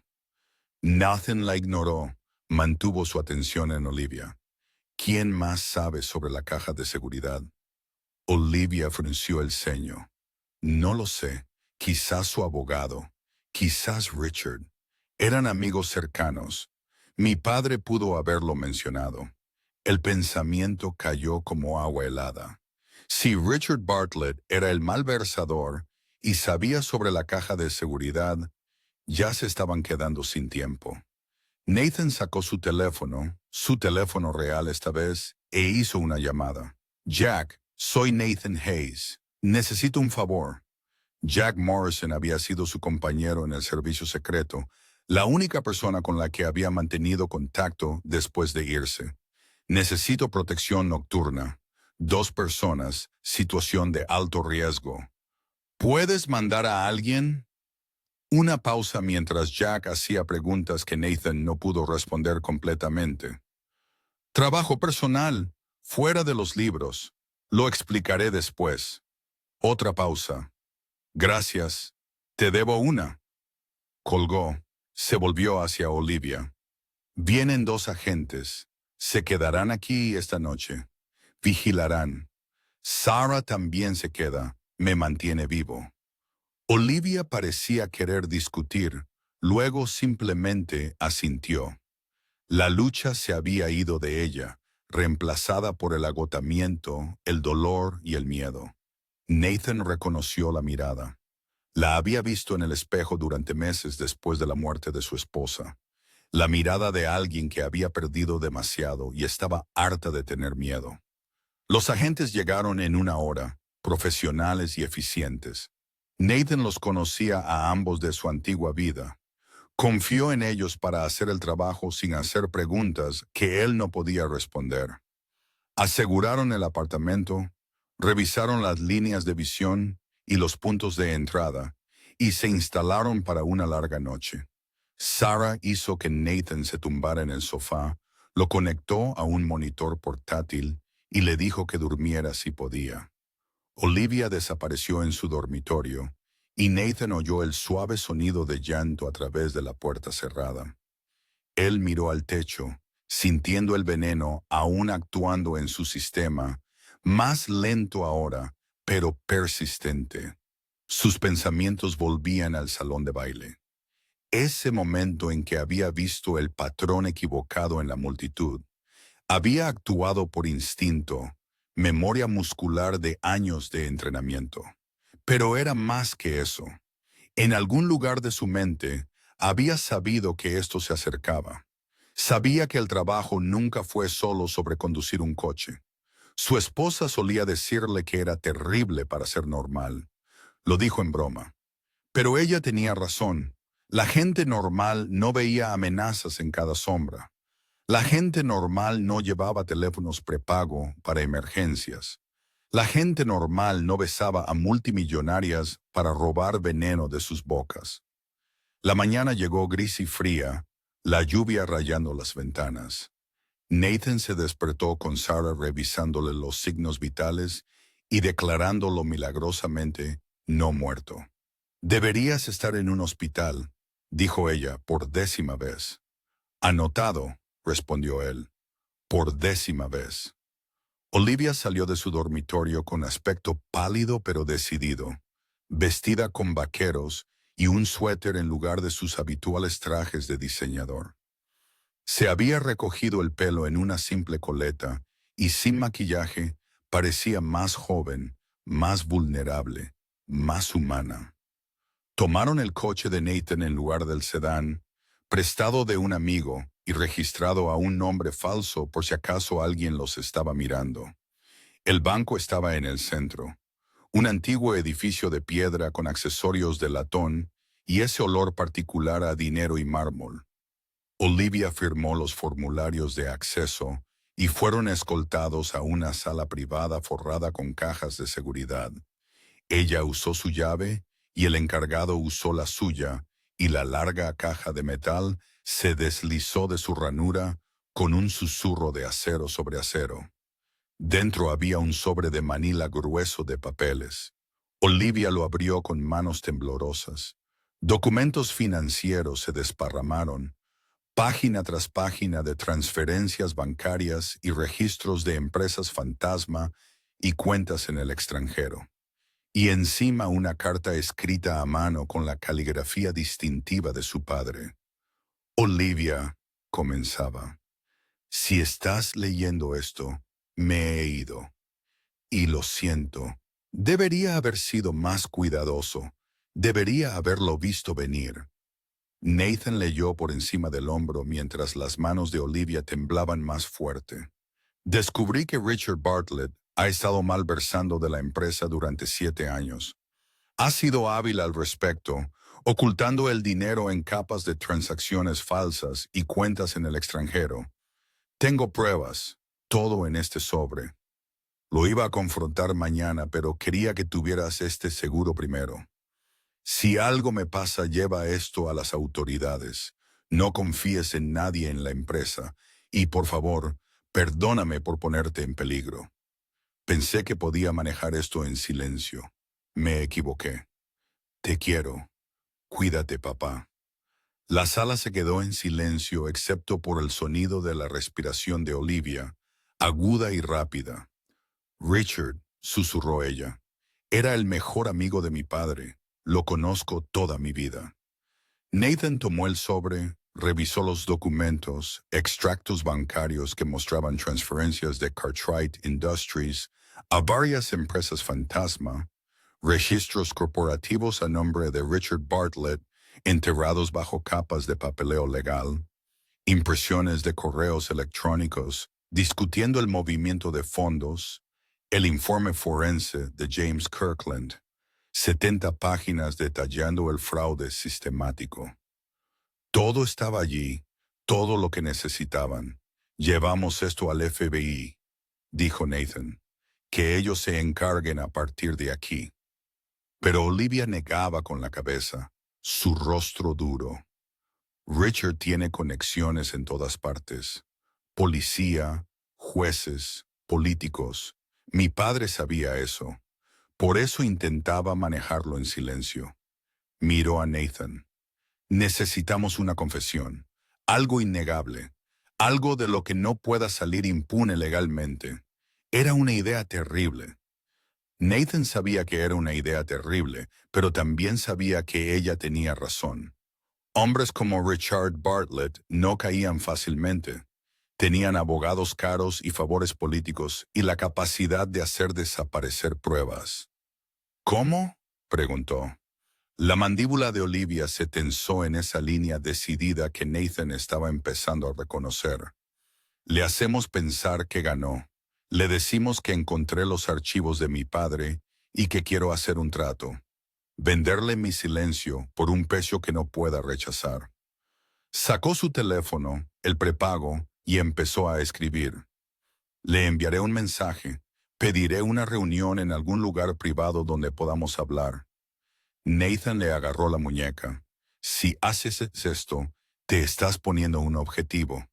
Nathan la ignoró, mantuvo su atención en Olivia. ¿Quién más sabe sobre la caja de seguridad? Olivia frunció el ceño. No lo sé. Quizás su abogado. Quizás Richard. Eran amigos cercanos. Mi padre pudo haberlo mencionado. El pensamiento cayó como agua helada. Si Richard Bartlett era el malversador y sabía sobre la caja de seguridad, ya se estaban quedando sin tiempo. Nathan sacó su teléfono real esta vez, e hizo una llamada. Jack, soy Nathan Hayes. Necesito un favor. Jack Morrison había sido su compañero en el servicio secreto, la única persona con la que había mantenido contacto después de irse. Necesito protección nocturna. 2 personas, situación de alto riesgo. ¿Puedes mandar a alguien? Una pausa mientras Jack hacía preguntas que Nathan no pudo responder completamente. Trabajo personal, fuera de los libros. Lo explicaré después. Otra pausa. Gracias. Te debo una. Colgó. Se volvió hacia Olivia. Vienen 2 agentes. Se quedarán aquí esta noche. Vigilarán. Sarah también se queda. Me mantiene vivo. Olivia parecía querer discutir, luego simplemente asintió. La lucha se había ido de ella, reemplazada por el agotamiento, el dolor y el miedo. Nathan reconoció la mirada. La había visto en el espejo durante meses después de la muerte de su esposa. La mirada de alguien que había perdido demasiado y estaba harta de tener miedo. Los agentes llegaron en 1 hora, profesionales y eficientes. Nathan los conocía a ambos de su antigua vida. Confió en ellos para hacer el trabajo sin hacer preguntas que él no podía responder. Aseguraron el apartamento, revisaron las líneas de visión y los puntos de entrada, y se instalaron para una larga noche. Sarah hizo que Nathan se tumbara en el sofá, lo conectó a un monitor portátil y le dijo que durmiera si podía. Olivia desapareció en su dormitorio, y Nathan oyó el suave sonido de llanto a través de la puerta cerrada. Él miró al techo, sintiendo el veneno aún actuando en su sistema, más lento ahora, pero persistente. Sus pensamientos volvían al salón de baile. Ese momento en que había visto el patrón equivocado en la multitud, había actuado por instinto, memoria muscular de años de entrenamiento. Pero era más que eso. En algún lugar de su mente, había sabido que esto se acercaba. Sabía que el trabajo nunca fue solo sobre conducir un coche. Su esposa solía decirle que era terrible para ser normal. Lo dijo en broma. Pero ella tenía razón. La gente normal no veía amenazas en cada sombra. La gente normal no llevaba teléfonos prepago para emergencias. La gente normal no besaba a multimillonarias para robar veneno de sus bocas. La mañana llegó gris y fría, la lluvia rayando las ventanas. Nathan se despertó con Sarah revisándole los signos vitales y declarándolo milagrosamente no muerto. «Deberías estar en un hospital», dijo ella por 10ª vez. «Anotado», respondió él, por 10ª vez. Olivia salió de su dormitorio con aspecto pálido pero decidido, vestida con vaqueros y un suéter en lugar de sus habituales trajes de diseñador. Se había recogido el pelo en una simple coleta y sin maquillaje parecía más joven, más vulnerable, más humana. Tomaron el coche de Nathan en lugar del sedán, prestado de un amigo y registrado a un nombre falso por si acaso alguien los estaba mirando. El banco estaba en el centro, un antiguo edificio de piedra con accesorios de latón y ese olor particular a dinero y mármol. Olivia firmó los formularios de acceso y fueron escoltados a una sala privada forrada con cajas de seguridad. Ella usó su llave y el encargado usó la suya, y la larga caja de metal se deslizó de su ranura con un susurro de acero sobre acero. Dentro había un sobre de manila grueso de papeles. Olivia lo abrió con manos temblorosas. Documentos financieros se desparramaron, página tras página de transferencias bancarias y registros de empresas fantasma y cuentas en el extranjero. Y encima una carta escrita a mano con la caligrafía distintiva de su padre. «Olivia», comenzaba, «si estás leyendo esto, me he ido. Y lo siento. Debería haber sido más cuidadoso. Debería haberlo visto venir». Nathan leyó por encima del hombro mientras las manos de Olivia temblaban más fuerte. «Descubrí que Richard Bartlett ha estado malversando de la empresa durante 7 años. Ha sido hábil al respecto, ocultando el dinero en capas de transacciones falsas y cuentas en el extranjero. Tengo pruebas, todo en este sobre. Lo iba a confrontar mañana, pero quería que tuvieras este seguro primero. Si algo me pasa, lleva esto a las autoridades. No confíes en nadie en la empresa y, por favor, perdóname por ponerte en peligro. Pensé que podía manejar esto en silencio. Me equivoqué. Te quiero. Cuídate, papá». La sala se quedó en silencio excepto por el sonido de la respiración de Olivia, aguda y rápida. «Richard», susurró ella, «era el mejor amigo de mi padre. Lo conozco toda mi vida». Nathan tomó el sobre, revisó los documentos, extractos bancarios que mostraban transferencias de Cartwright Industries a varias empresas fantasma, registros corporativos a nombre de Richard Bartlett enterrados bajo capas de papeleo legal, impresiones de correos electrónicos discutiendo el movimiento de fondos, el informe forense de James Kirkland, 70 páginas detallando el fraude sistemático. Todo estaba allí, todo lo que necesitaban. «Llevamos esto al FBI», dijo Nathan, «que ellos se encarguen a partir de aquí». Pero Olivia negaba con la cabeza, su rostro duro. «Richard tiene conexiones en todas partes. Policía, jueces, políticos. Mi padre sabía eso. Por eso intentaba manejarlo en silencio». Miró a Nathan. «Necesitamos una confesión, algo innegable, algo de lo que no pueda salir impune legalmente. Era una idea terrible». Nathan sabía que era una idea terrible, pero también sabía que ella tenía razón. Hombres como Richard Bartlett no caían fácilmente. Tenían abogados caros y favores políticos y la capacidad de hacer desaparecer pruebas. «¿Cómo?», preguntó. La mandíbula de Olivia se tensó en esa línea decidida que Nathan estaba empezando a reconocer. «Le hacemos pensar que ganó. Le decimos que encontré los archivos de mi padre y que quiero hacer un trato. venderle mi silencio por un precio que no pueda rechazar. Sacó su teléfono, el prepago, y empezó a escribir. Le enviaré un mensaje. Pediré una reunión en algún lugar privado donde podamos hablar. Nathan le agarró la muñeca. Si haces esto, te estás poniendo un objetivo.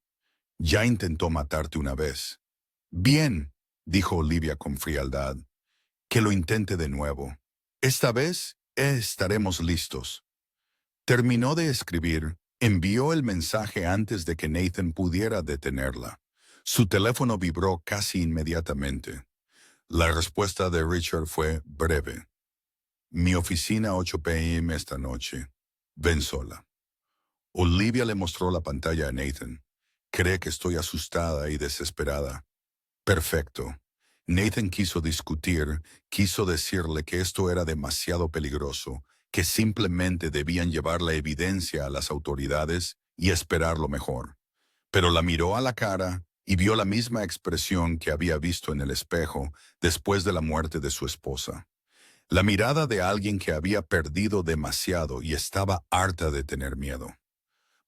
Ya intentó matarte una vez. Bien, dijo Olivia con frialdad. Que lo intente de nuevo. Esta vez estaremos listos. Terminó de escribir, envió el mensaje antes de que Nathan pudiera detenerla. Su teléfono vibró casi inmediatamente. La respuesta de Richard fue breve. Mi oficina 8 p.m. esta noche. Ven sola. Olivia le mostró la pantalla a Nathan. Cree que estoy asustada y desesperada. Perfecto. Nathan quiso discutir, quiso decirle que esto era demasiado peligroso, que simplemente debían llevar la evidencia a las autoridades y esperar lo mejor. Pero la miró a la cara y vio la misma expresión que había visto en el espejo después de la muerte de su esposa. La mirada de alguien que había perdido demasiado y estaba harta de tener miedo.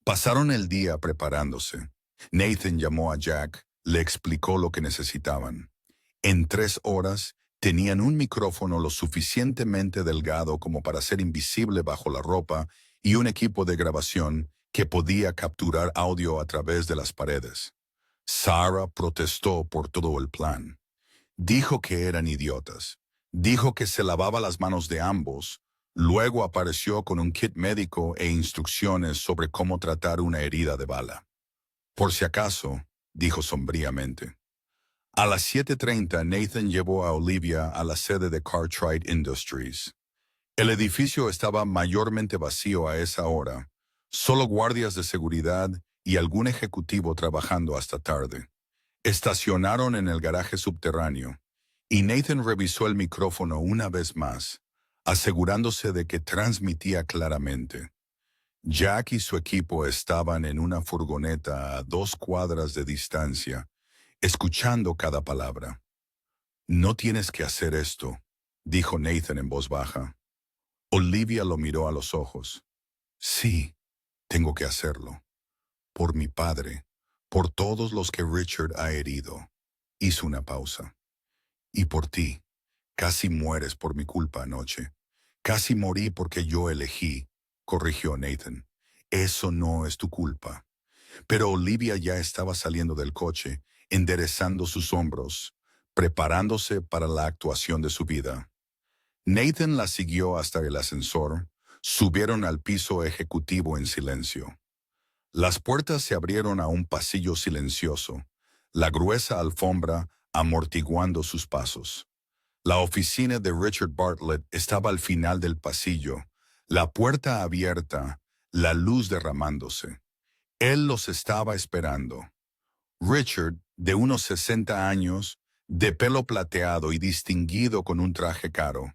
Pasaron el día preparándose. Nathan llamó a Jack, le explicó lo que necesitaban. En 3 horas, tenían un micrófono lo suficientemente delgado como para ser invisible bajo la ropa y un equipo de grabación que podía capturar audio a través de las paredes. Sarah protestó por todo el plan. Dijo que eran idiotas. Dijo que se lavaba las manos de ambos. Luego apareció con un kit médico e instrucciones sobre cómo tratar una herida de bala. Por si acaso, dijo sombríamente. A las 7:30, Nathan llevó a Olivia a la sede de Cartwright Industries. El edificio estaba mayormente vacío a esa hora, solo guardias de seguridad y algún ejecutivo trabajando hasta tarde. Estacionaron en el garaje subterráneo, y Nathan revisó el micrófono una vez más, asegurándose de que transmitía claramente. Jack y su equipo estaban en una furgoneta a 2 cuadras de distancia, escuchando cada palabra. No tienes que hacer esto, dijo Nathan en voz baja. Olivia lo miró a los ojos. Sí, tengo que hacerlo. Por mi padre, por todos los que Richard ha herido. Hizo una pausa. Y por ti. Casi mueres por mi culpa anoche. Casi morí porque yo elegí, corrigió Nathan. Eso no es tu culpa. Pero Olivia ya estaba saliendo del coche, enderezando sus hombros, preparándose para la actuación de su vida. Nathan la siguió hasta el ascensor. Subieron al piso ejecutivo en silencio. Las puertas se abrieron a un pasillo silencioso, la gruesa alfombra amortiguando sus pasos. La oficina de Richard Bartlett estaba al final del pasillo, la puerta abierta, la luz derramándose. Él los estaba esperando. Richard, de unos 60 años, de pelo plateado y distinguido con un traje caro.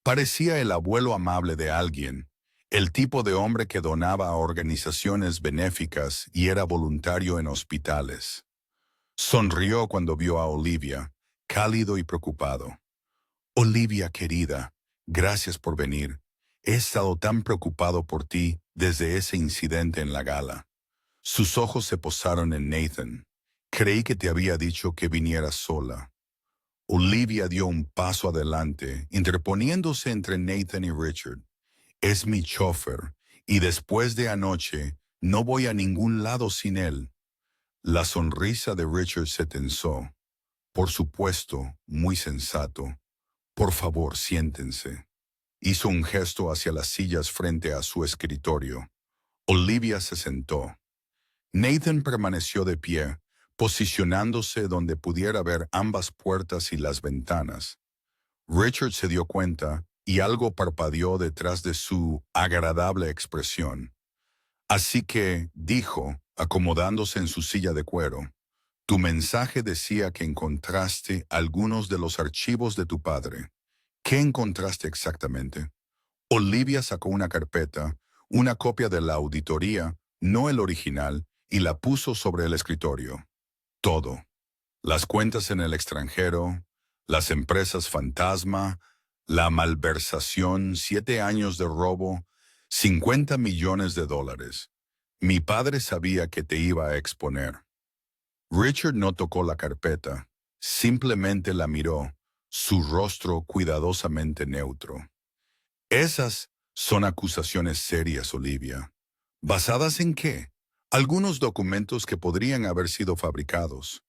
Parecía el abuelo amable de alguien, el tipo de hombre que donaba a organizaciones benéficas y era voluntario en hospitales. Sonrió cuando vio a Olivia, cálido y preocupado. Olivia, querida, gracias por venir. He estado tan preocupado por ti desde ese incidente en la gala. Sus ojos se posaron en Nathan. Creí que te había dicho que vinieras sola. Olivia dio un paso adelante, interponiéndose entre Nathan y Richard. Es mi chofer, y después de anoche no voy a ningún lado sin él. La sonrisa de Richard se tensó. Por supuesto, muy sensato. Por favor, siéntense. Hizo un gesto hacia las sillas frente a su escritorio. Olivia se sentó. Nathan permaneció de pie, posicionándose donde pudiera ver ambas puertas y las ventanas. Richard se dio cuenta y algo parpadeó detrás de su agradable expresión. Así que, dijo, acomodándose en su silla de cuero, tu mensaje decía que encontraste algunos de los archivos de tu padre. ¿Qué encontraste exactamente? Olivia sacó una carpeta, una copia de la auditoría, no el original, y la puso sobre el escritorio. Todo. Las cuentas en el extranjero, las empresas fantasma, La malversación, 7 años de robo, 50 millones de dólares. Mi padre sabía que te iba a exponer. Richard no tocó la carpeta, simplemente la miró, su rostro cuidadosamente neutro. Esas son acusaciones serias, Olivia. ¿Basadas en qué? Algunos documentos que podrían haber sido fabricados.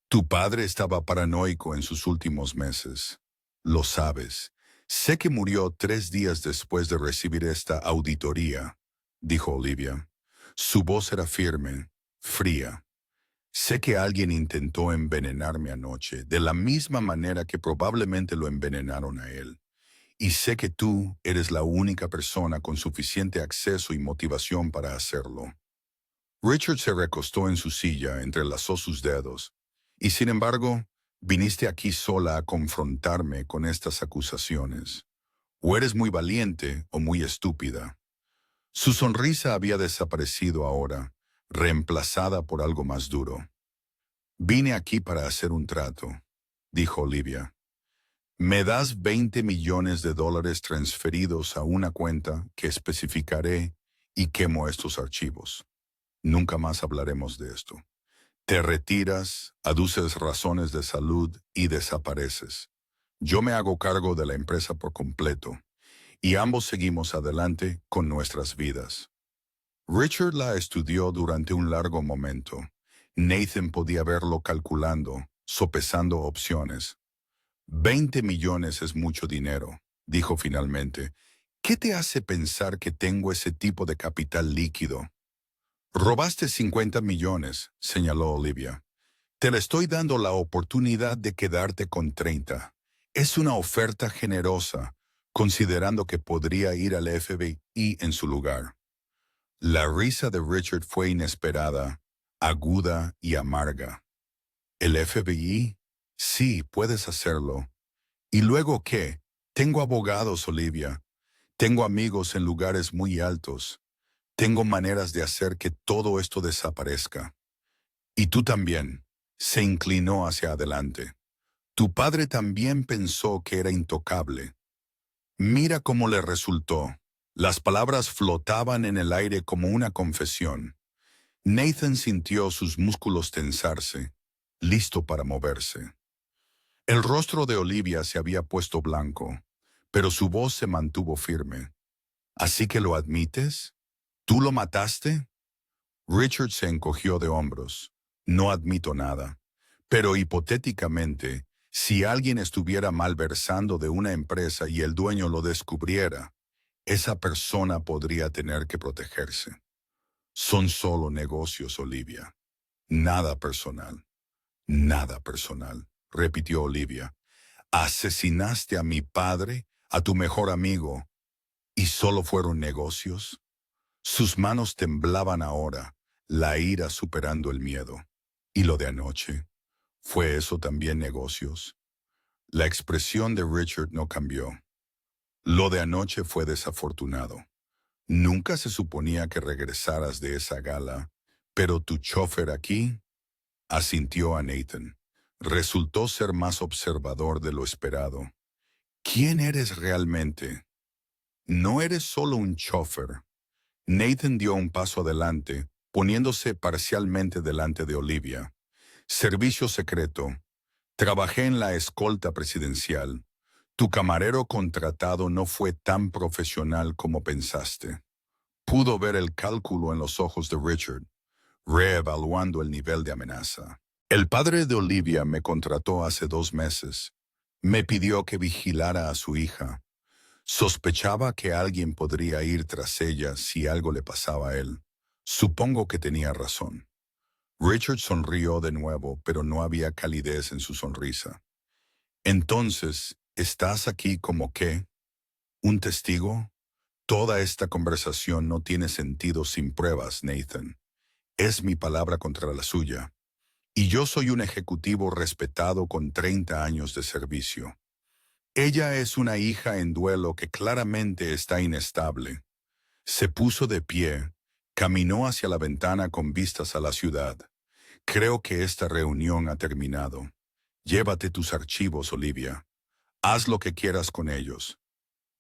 Tu padre estaba paranoico en sus últimos meses. Lo sabes. Sé que murió 3 días después de recibir esta auditoría, dijo Olivia. Su voz era firme, fría. Sé que alguien intentó envenenarme anoche, de la misma manera que probablemente lo envenenaron a él. Y sé que tú eres la única persona con suficiente acceso y motivación para hacerlo. Richard se recostó en su silla, entrelazó sus dedos. Y sin embargo, viniste aquí sola a confrontarme con estas acusaciones. O eres muy valiente o muy estúpida. Su sonrisa había desaparecido ahora, reemplazada por algo más duro. Vine aquí para hacer un trato, dijo Olivia. Me das 20 millones de dólares transferidos a una cuenta que especificaré y quemo estos archivos. Nunca más hablaremos de esto. Te retiras, aduces razones de salud y desapareces. Yo me hago cargo de la empresa por completo y ambos seguimos adelante con nuestras vidas. Richard la estudió durante un largo momento. Nathan podía verlo calculando, sopesando opciones. 20 millones es mucho dinero, dijo finalmente. ¿Qué te hace pensar que tengo ese tipo de capital líquido? Robaste 50 millones, señaló Olivia. Te le estoy dando la oportunidad de quedarte con 30. Es una oferta generosa, considerando que podría ir al FBI en su lugar. La risa de Richard fue inesperada, aguda y amarga. ¿El FBI? Sí, puedes hacerlo. ¿Y luego qué? Tengo abogados, Olivia. Tengo amigos en lugares muy altos. Tengo maneras de hacer que todo esto desaparezca. Y tú también. Se inclinó hacia adelante. Tu padre también pensó que era intocable. Mira cómo le resultó. Las palabras flotaban en el aire como una confesión. Nathan sintió sus músculos tensarse, listo para moverse. El rostro de Olivia se había puesto blanco, pero su voz se mantuvo firme. ¿Así que lo admites? ¿Tú lo mataste? Richard se encogió de hombros. No admito nada. Pero hipotéticamente, si alguien estuviera malversando de una empresa y el dueño lo descubriera, esa persona podría tener que protegerse. Son solo negocios, Olivia. Nada personal. Nada personal, repitió Olivia. Asesinaste a mi padre, a tu mejor amigo, ¿y solo fueron negocios? Sus manos temblaban ahora, la ira superando el miedo. ¿Y lo de anoche? ¿Fue eso también negocios? La expresión de Richard no cambió. Lo de anoche fue desafortunado. Nunca se suponía que regresaras de esa gala, pero tu chofer aquí, asintió a Nathan. Resultó ser más observador de lo esperado. ¿Quién eres realmente? No eres solo un chofer. Nathan dio un paso adelante, poniéndose parcialmente delante de Olivia. Servicio secreto. Trabajé en la escolta presidencial. Tu camarero contratado no fue tan profesional como pensaste. Pudo ver el cálculo en los ojos de Richard, reevaluando el nivel de amenaza. El padre de Olivia me contrató hace 2 meses. Me pidió que vigilara a su hija. Sospechaba que alguien podría ir tras ella si algo le pasaba a él. Supongo que tenía razón. Richard sonrió de nuevo, pero no había calidez en su sonrisa. Entonces, ¿estás aquí como qué? ¿Un testigo? Toda esta conversación no tiene sentido sin pruebas, Nathan. Es mi palabra contra la suya. Y yo soy un ejecutivo respetado con 30 años de servicio. Ella es una hija en duelo que claramente está inestable. Se puso de pie, caminó hacia la ventana con vistas a la ciudad. Creo que esta reunión ha terminado. Llévate tus archivos, Olivia. Haz lo que quieras con ellos,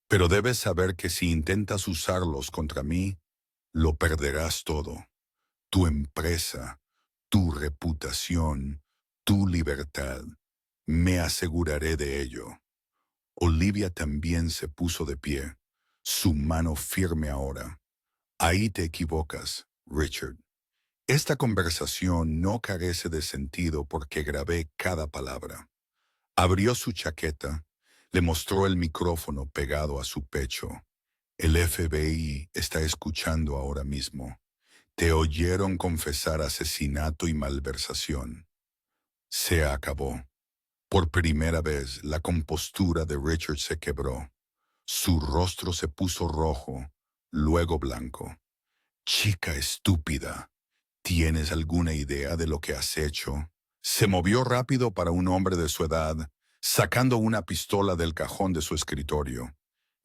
pero debes saber que si intentas usarlos contra mí, lo perderás todo. Tu empresa, tu reputación, tu libertad. Me aseguraré de ello. Olivia también se puso de pie, su mano firme ahora. Ahí te equivocas, Richard. Esta conversación no carece de sentido porque grabé cada palabra. Abrió su chaqueta, le mostró el micrófono pegado a su pecho. El FBI está escuchando ahora mismo. Te oyeron confesar asesinato y malversación. Se acabó. Por primera vez, la compostura de Richard se quebró. Su rostro se puso rojo, luego blanco. Chica estúpida, ¿tienes alguna idea de lo que has hecho? Se movió rápido para un hombre de su edad, sacando una pistola del cajón de su escritorio.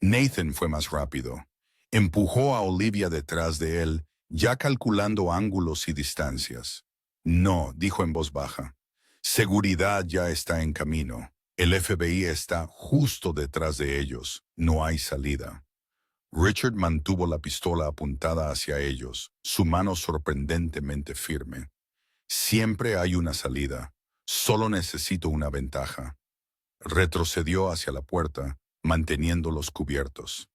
Nathan fue más rápido. Empujó a Olivia detrás de él, ya calculando ángulos y distancias. No, dijo en voz baja. Seguridad ya está en camino. El FBI está justo detrás de ellos. No hay salida. Richard mantuvo la pistola apuntada hacia ellos, su mano sorprendentemente firme. Siempre hay una salida. Solo necesito una ventaja. Retrocedió hacia la puerta, manteniéndolos cubiertos.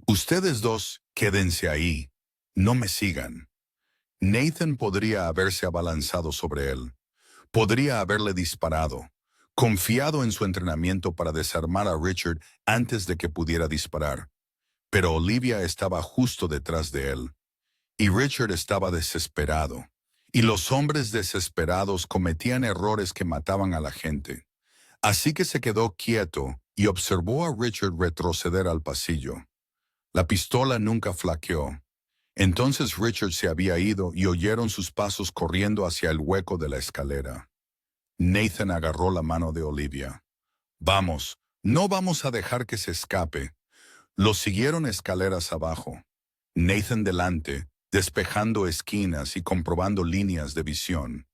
Ustedes dos, quédense ahí. No me sigan. Nathan podría haberse abalanzado sobre él. Podría haberle disparado, confiado en su entrenamiento para desarmar a Richard antes de que pudiera disparar. Pero Olivia estaba justo detrás de él, y Richard estaba desesperado. Y los hombres desesperados cometían errores que mataban a la gente. Así que se quedó quieto y observó a Richard retroceder al pasillo. La pistola nunca flaqueó. Entonces Richard se había ido y oyeron sus pasos corriendo hacia el hueco de la escalera. Nathan agarró la mano de Olivia. Vamos, no vamos a dejar que se escape. Los siguieron escaleras abajo. Nathan delante, despejando esquinas y comprobando líneas de visión.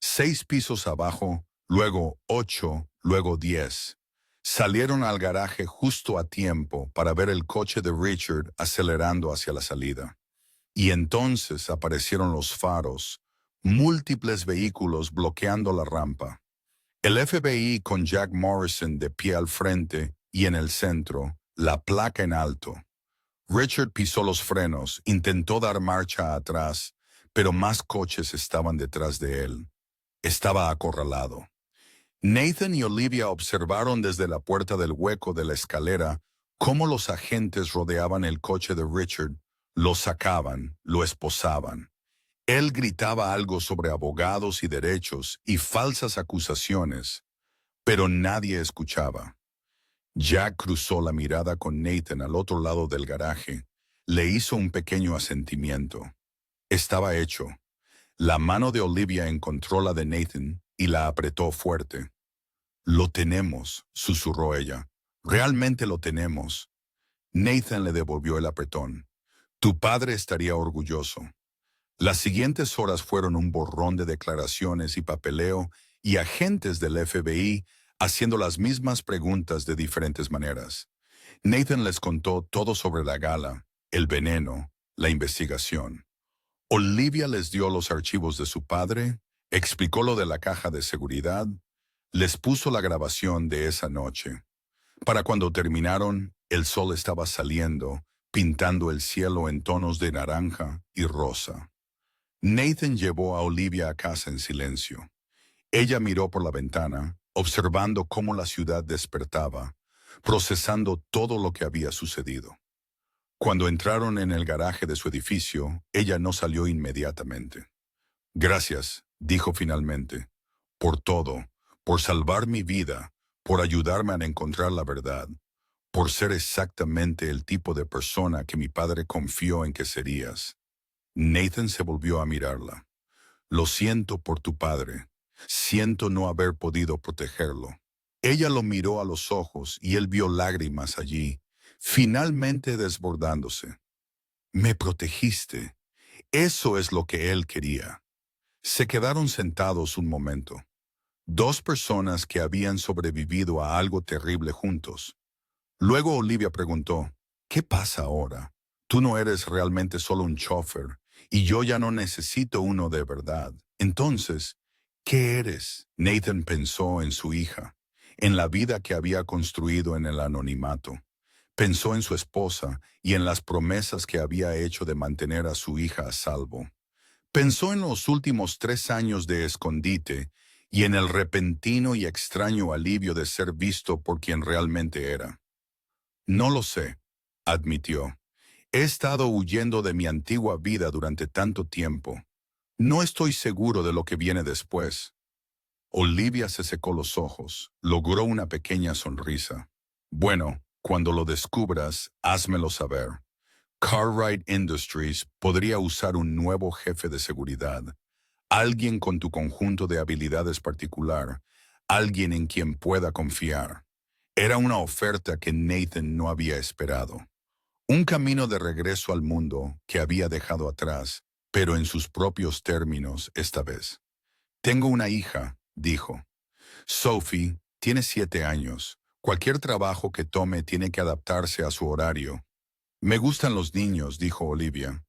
6 pisos abajo, luego 8, luego 10. Salieron al garaje justo a tiempo para ver el coche de Richard acelerando hacia la salida. Y entonces aparecieron los faros, múltiples vehículos bloqueando la rampa. El FBI con Jack Morrison de pie al frente y en el centro, la placa en alto. Richard pisó los frenos, intentó dar marcha atrás, pero más coches estaban detrás de él. Estaba acorralado. Nathan y Olivia observaron desde la puerta del hueco de la escalera cómo los agentes rodeaban el coche de Richard, lo sacaban, lo esposaban. Él gritaba algo sobre abogados y derechos y falsas acusaciones, pero nadie escuchaba. Jack cruzó la mirada con Nathan al otro lado del garaje. Le hizo un pequeño asentimiento. Estaba hecho. La mano de Olivia encontró la de Nathan y la apretó fuerte. Lo tenemos, susurró ella. Realmente lo tenemos. Nathan le devolvió el apretón. Tu padre estaría orgulloso. Las siguientes horas fueron un borrón de declaraciones y papeleo y agentes del FBI haciendo las mismas preguntas de diferentes maneras. Nathan les contó todo sobre la gala, el veneno, la investigación. Olivia les dio los archivos de su padre, explicó lo de la caja de seguridad, les puso la grabación de esa noche. Para cuando terminaron, el sol estaba saliendo, pintando el cielo en tonos de naranja y rosa. Nathan llevó a Olivia a casa en silencio. Ella miró por la ventana, observando cómo la ciudad despertaba, procesando todo lo que había sucedido. Cuando entraron en el garaje de su edificio, ella no salió inmediatamente. Gracias, dijo finalmente, por todo, por salvar mi vida, por ayudarme a encontrar la verdad, por ser exactamente el tipo de persona que mi padre confió en que serías. Nathan se volvió a mirarla. Lo siento por tu padre. Siento no haber podido protegerlo. Ella lo miró a los ojos y él vio lágrimas allí, finalmente desbordándose. Me protegiste. Eso es lo que él quería. Se quedaron sentados un momento. Dos personas que habían sobrevivido a algo terrible juntos. Luego Olivia preguntó, ¿qué pasa ahora? Tú no eres realmente solo un chofer, y yo ya no necesito uno de verdad. Entonces, ¿qué eres? Nathan pensó en su hija, en la vida que había construido en el anonimato. Pensó en su esposa y en las promesas que había hecho de mantener a su hija a salvo. Pensó en los últimos 3 años de escondite y en el repentino y extraño alivio de ser visto por quien realmente era. No lo sé, admitió. He estado huyendo de mi antigua vida durante tanto tiempo. No estoy seguro de lo que viene después. Olivia se secó los ojos, logró una pequeña sonrisa. Bueno, cuando lo descubras, házmelo saber. Cartwright Industries podría usar un nuevo jefe de seguridad, alguien con tu conjunto de habilidades particular, alguien en quien pueda confiar. Era una oferta que Nathan no había esperado. Un camino de regreso al mundo que había dejado atrás, pero en sus propios términos esta vez. Tengo una hija, dijo. Sophie tiene 7 años. Cualquier trabajo que tome tiene que adaptarse a su horario. Me gustan los niños, dijo Olivia.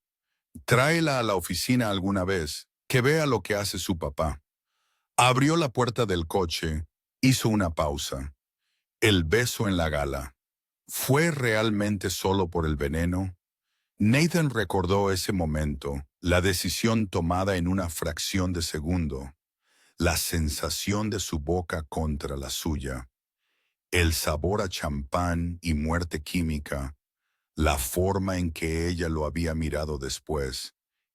Tráela a la oficina alguna vez, que vea lo que hace su papá. Abrió la puerta del coche, hizo una pausa. El beso en la gala. ¿Fue realmente solo por el veneno? Nathan recordó ese momento, la decisión tomada en una fracción de segundo, la sensación de su boca contra la suya, el sabor a champán y muerte química, la forma en que ella lo había mirado después,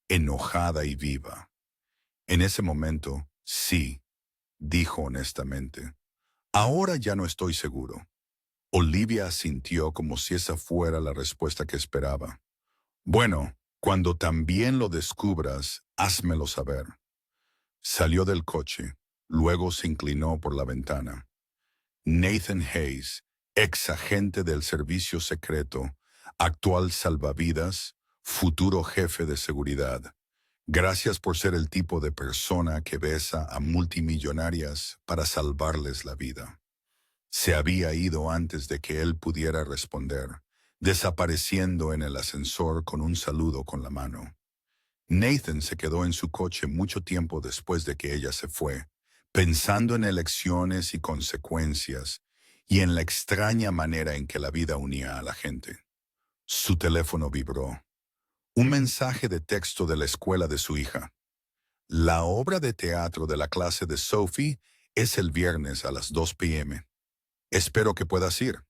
enojada y viva. En ese momento, sí, dijo honestamente. Ahora ya no estoy seguro. Olivia asintió como si esa fuera la respuesta que esperaba. Bueno, cuando también lo descubras, házmelo saber. Salió del coche, luego se inclinó por la ventana. Nathan Hayes, ex agente del servicio secreto, actual salvavidas, futuro jefe de seguridad. Gracias por ser el tipo de persona que besa a multimillonarias para salvarles la vida. Se había ido antes de que él pudiera responder, desapareciendo en el ascensor con un saludo con la mano. Nathan se quedó en su coche mucho tiempo después de que ella se fue, pensando en elecciones y consecuencias, y en la extraña manera en que la vida unía a la gente. Su teléfono vibró. Un mensaje de texto de la escuela de su hija. La obra de teatro de la clase de Sophie es el viernes a las 2 p.m. Espero que puedas ir.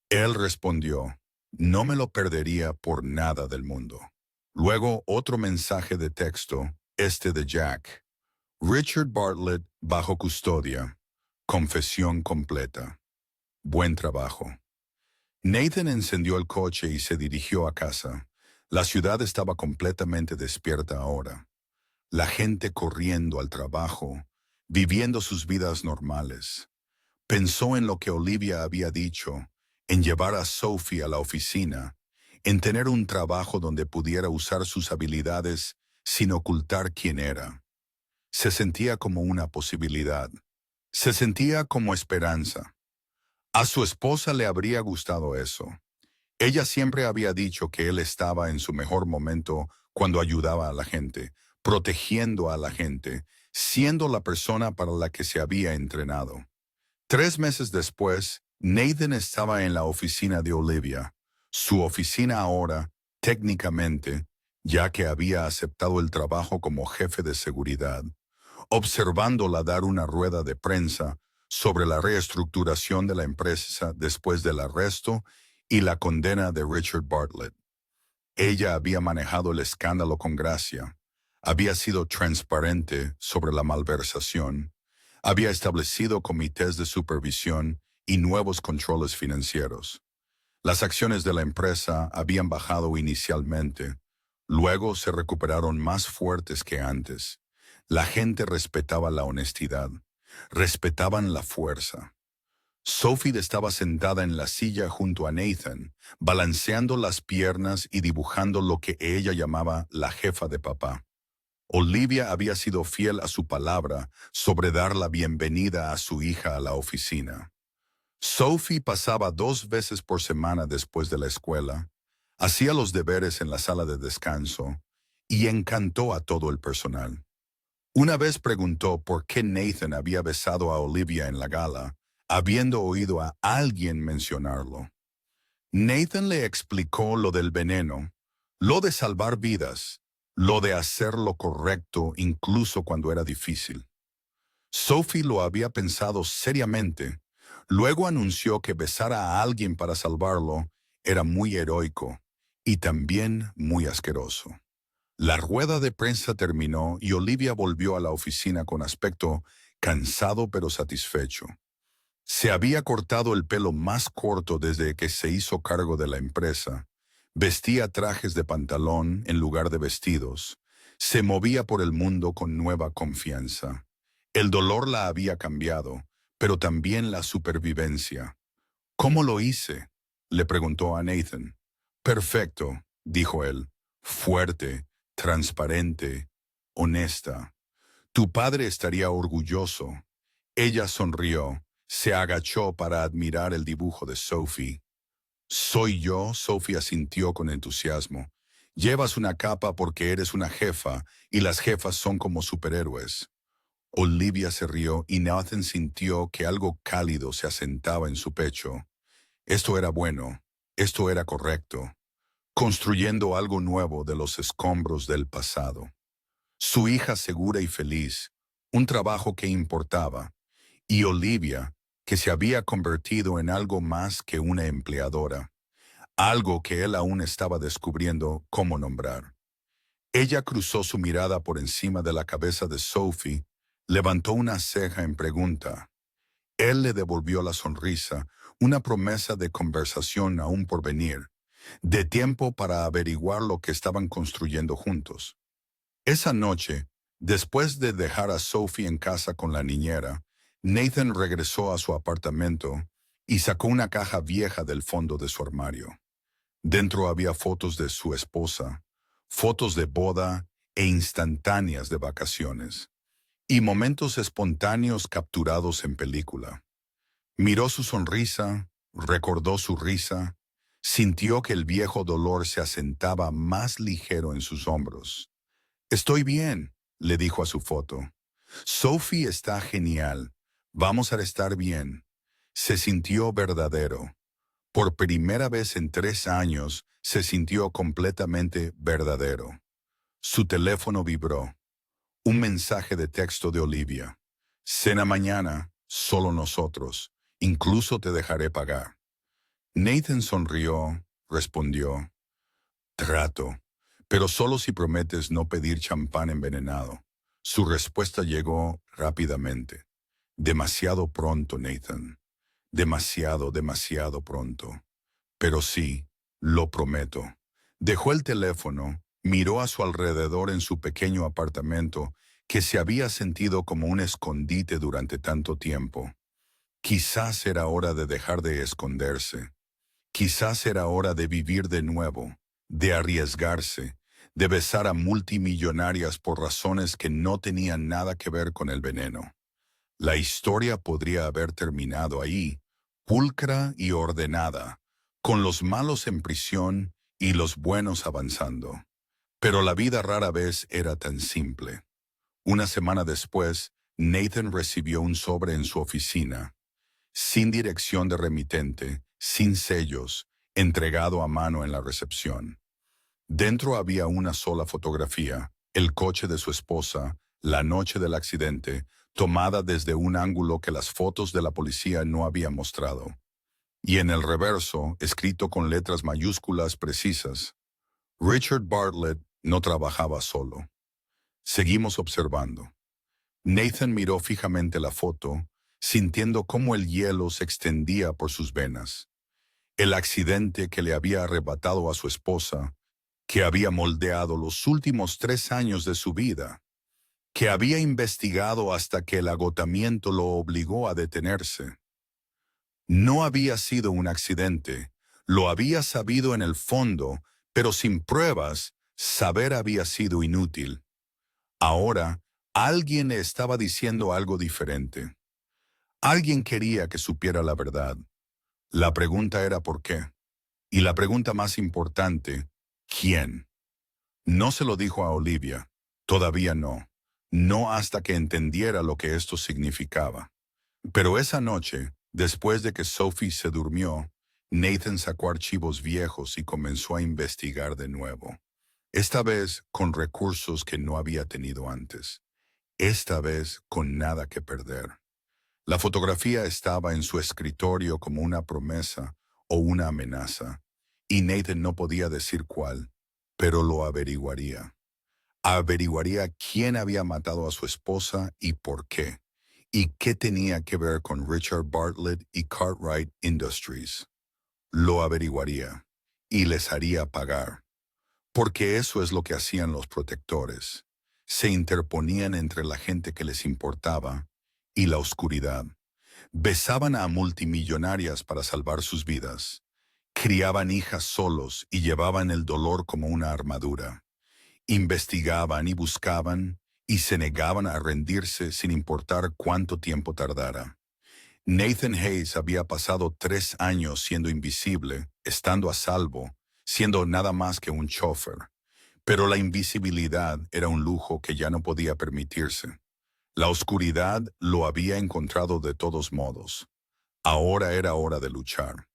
Él respondió, no me lo perdería por nada del mundo. Luego otro mensaje de texto, este de Jack. Richard Bartlett bajo custodia. Confesión completa. Buen trabajo. Nathan encendió el coche y se dirigió a casa. La ciudad estaba completamente despierta ahora. La gente corriendo al trabajo, viviendo sus vidas normales. Pensó en lo que Olivia había dicho, en llevar a Sophie a la oficina, en tener un trabajo donde pudiera usar sus habilidades sin ocultar quién era. Se sentía como una posibilidad. Se sentía como esperanza. A su esposa le habría gustado eso. Ella siempre había dicho que él estaba en su mejor momento cuando ayudaba a la gente, protegiendo a la gente, siendo la persona para la que se había entrenado. 3 meses después, Nathan estaba en la oficina de Olivia, su oficina ahora, técnicamente, ya que había aceptado el trabajo como jefe de seguridad, observándola dar una rueda de prensa sobre la reestructuración de la empresa después del arresto y la condena de Richard Bartlett. Ella había manejado el escándalo con gracia, había sido transparente sobre la malversación, había establecido comités de supervisión y nuevos controles financieros. Las acciones de la empresa habían bajado inicialmente, luego se recuperaron más fuertes que antes. La gente respetaba la honestidad, respetaban la fuerza. Sophie estaba sentada en la silla junto a Nathan, balanceando las piernas y dibujando lo que ella llamaba la jefa de papá. Olivia había sido fiel a su palabra sobre dar la bienvenida a su hija a la oficina. Sophie pasaba 2 veces por semana después de la escuela, hacía los deberes en la sala de descanso y encantó a todo el personal. Una vez preguntó por qué Nathan había besado a Olivia en la gala, habiendo oído a alguien mencionarlo. Nathan le explicó lo del veneno, lo de salvar vidas, lo de hacer lo correcto incluso cuando era difícil. Sophie lo había pensado seriamente. Luego anunció que besar a alguien para salvarlo era muy heroico y también muy asqueroso. La rueda de prensa terminó y Olivia volvió a la oficina con aspecto cansado pero satisfecho. Se había cortado el pelo más corto desde que se hizo cargo de la empresa. Vestía trajes de pantalón en lugar de vestidos. Se movía por el mundo con nueva confianza. El dolor la había cambiado, pero también la supervivencia. ¿Cómo lo hice?, le preguntó a Nathan. Perfecto, dijo él. Fuerte, transparente, honesta. Tu padre estaría orgulloso. Ella sonrió, se agachó para admirar el dibujo de Sophie. Soy yo, Sophie asintió con entusiasmo. Llevas una capa porque eres una jefa y las jefas son como superhéroes. Olivia se rió y Nathan sintió que algo cálido se asentaba en su pecho. Esto era bueno, esto era correcto, construyendo algo nuevo de los escombros del pasado. Su hija segura y feliz, un trabajo que importaba, y Olivia, que se había convertido en algo más que una empleadora, algo que él aún estaba descubriendo cómo nombrar. Ella cruzó su mirada por encima de la cabeza de Sophie, levantó una ceja en pregunta. Él le devolvió la sonrisa, una promesa de conversación aún por venir, de tiempo para averiguar lo que estaban construyendo juntos. Esa noche, después de dejar a Sophie en casa con la niñera, Nathan regresó a su apartamento y sacó una caja vieja del fondo de su armario. Dentro había fotos de su esposa, fotos de boda e instantáneas de vacaciones, y momentos espontáneos capturados en película. Miró su sonrisa, recordó su risa, sintió que el viejo dolor se asentaba más ligero en sus hombros. Estoy bien, le dijo a su foto. Sophie está genial. Vamos a estar bien. Se sintió verdadero. Por primera vez en 3 años, se sintió completamente verdadero. Su teléfono vibró. Un mensaje de texto de Olivia. Cena mañana, solo nosotros. Incluso te dejaré pagar. Nathan sonrió, respondió. Trato, pero solo si prometes no pedir champán envenenado. Su respuesta llegó rápidamente. Demasiado pronto, Nathan. Demasiado pronto. Pero sí, lo prometo. Dejó el teléfono, miró a su alrededor en su pequeño apartamento, que se había sentido como un escondite durante tanto tiempo. Quizás era hora de dejar de esconderse. Quizás era hora de vivir de nuevo, de arriesgarse, de besar a multimillonarias por razones que no tenían nada que ver con el veneno. La historia podría haber terminado ahí, pulcra y ordenada, con los malos en prisión y los buenos avanzando. Pero la vida rara vez era tan simple. Una semana después, Nathan recibió un sobre en su oficina, sin dirección de remitente, sin sellos, entregado a mano en la recepción. Dentro había una sola fotografía, el coche de su esposa, la noche del accidente, tomada desde un ángulo que las fotos de la policía no habían mostrado. Y en el reverso, escrito con letras mayúsculas precisas, Richard Bartlett no trabajaba solo. Seguimos observando. Nathan miró fijamente la foto, sintiendo cómo el hielo se extendía por sus venas. El accidente que le había arrebatado a su esposa, que había moldeado los últimos 3 años de su vida, que había investigado hasta que el agotamiento lo obligó a detenerse. No había sido un accidente, lo había sabido en el fondo, pero sin pruebas, saber había sido inútil. Ahora, alguien le estaba diciendo algo diferente. Alguien quería que supiera la verdad. La pregunta era ¿por qué? Y la pregunta más importante, ¿quién? No se lo dijo a Olivia. Todavía no. No hasta que entendiera lo que esto significaba. Pero esa noche, después de que Sophie se durmió, Nathan sacó archivos viejos y comenzó a investigar de nuevo. Esta vez con recursos que no había tenido antes. Esta vez con nada que perder. La fotografía estaba en su escritorio como una promesa o una amenaza, y Nathan no podía decir cuál, pero lo averiguaría. Averiguaría quién había matado a su esposa y por qué, y qué tenía que ver con Richard Bartlett y Cartwright Industries. Lo averiguaría, y les haría pagar, porque eso es lo que hacían los protectores. Se interponían entre la gente que les importaba y la oscuridad. Besaban a multimillonarias para salvar sus vidas. Criaban hijas solos y llevaban el dolor como una armadura. Investigaban y buscaban y se negaban a rendirse sin importar cuánto tiempo tardara. Nathan Hayes había pasado 3 años siendo invisible, estando a salvo, siendo nada más que un chofer. Pero la invisibilidad era un lujo que ya no podía permitirse. La oscuridad lo había encontrado de todos modos. Ahora era hora de luchar.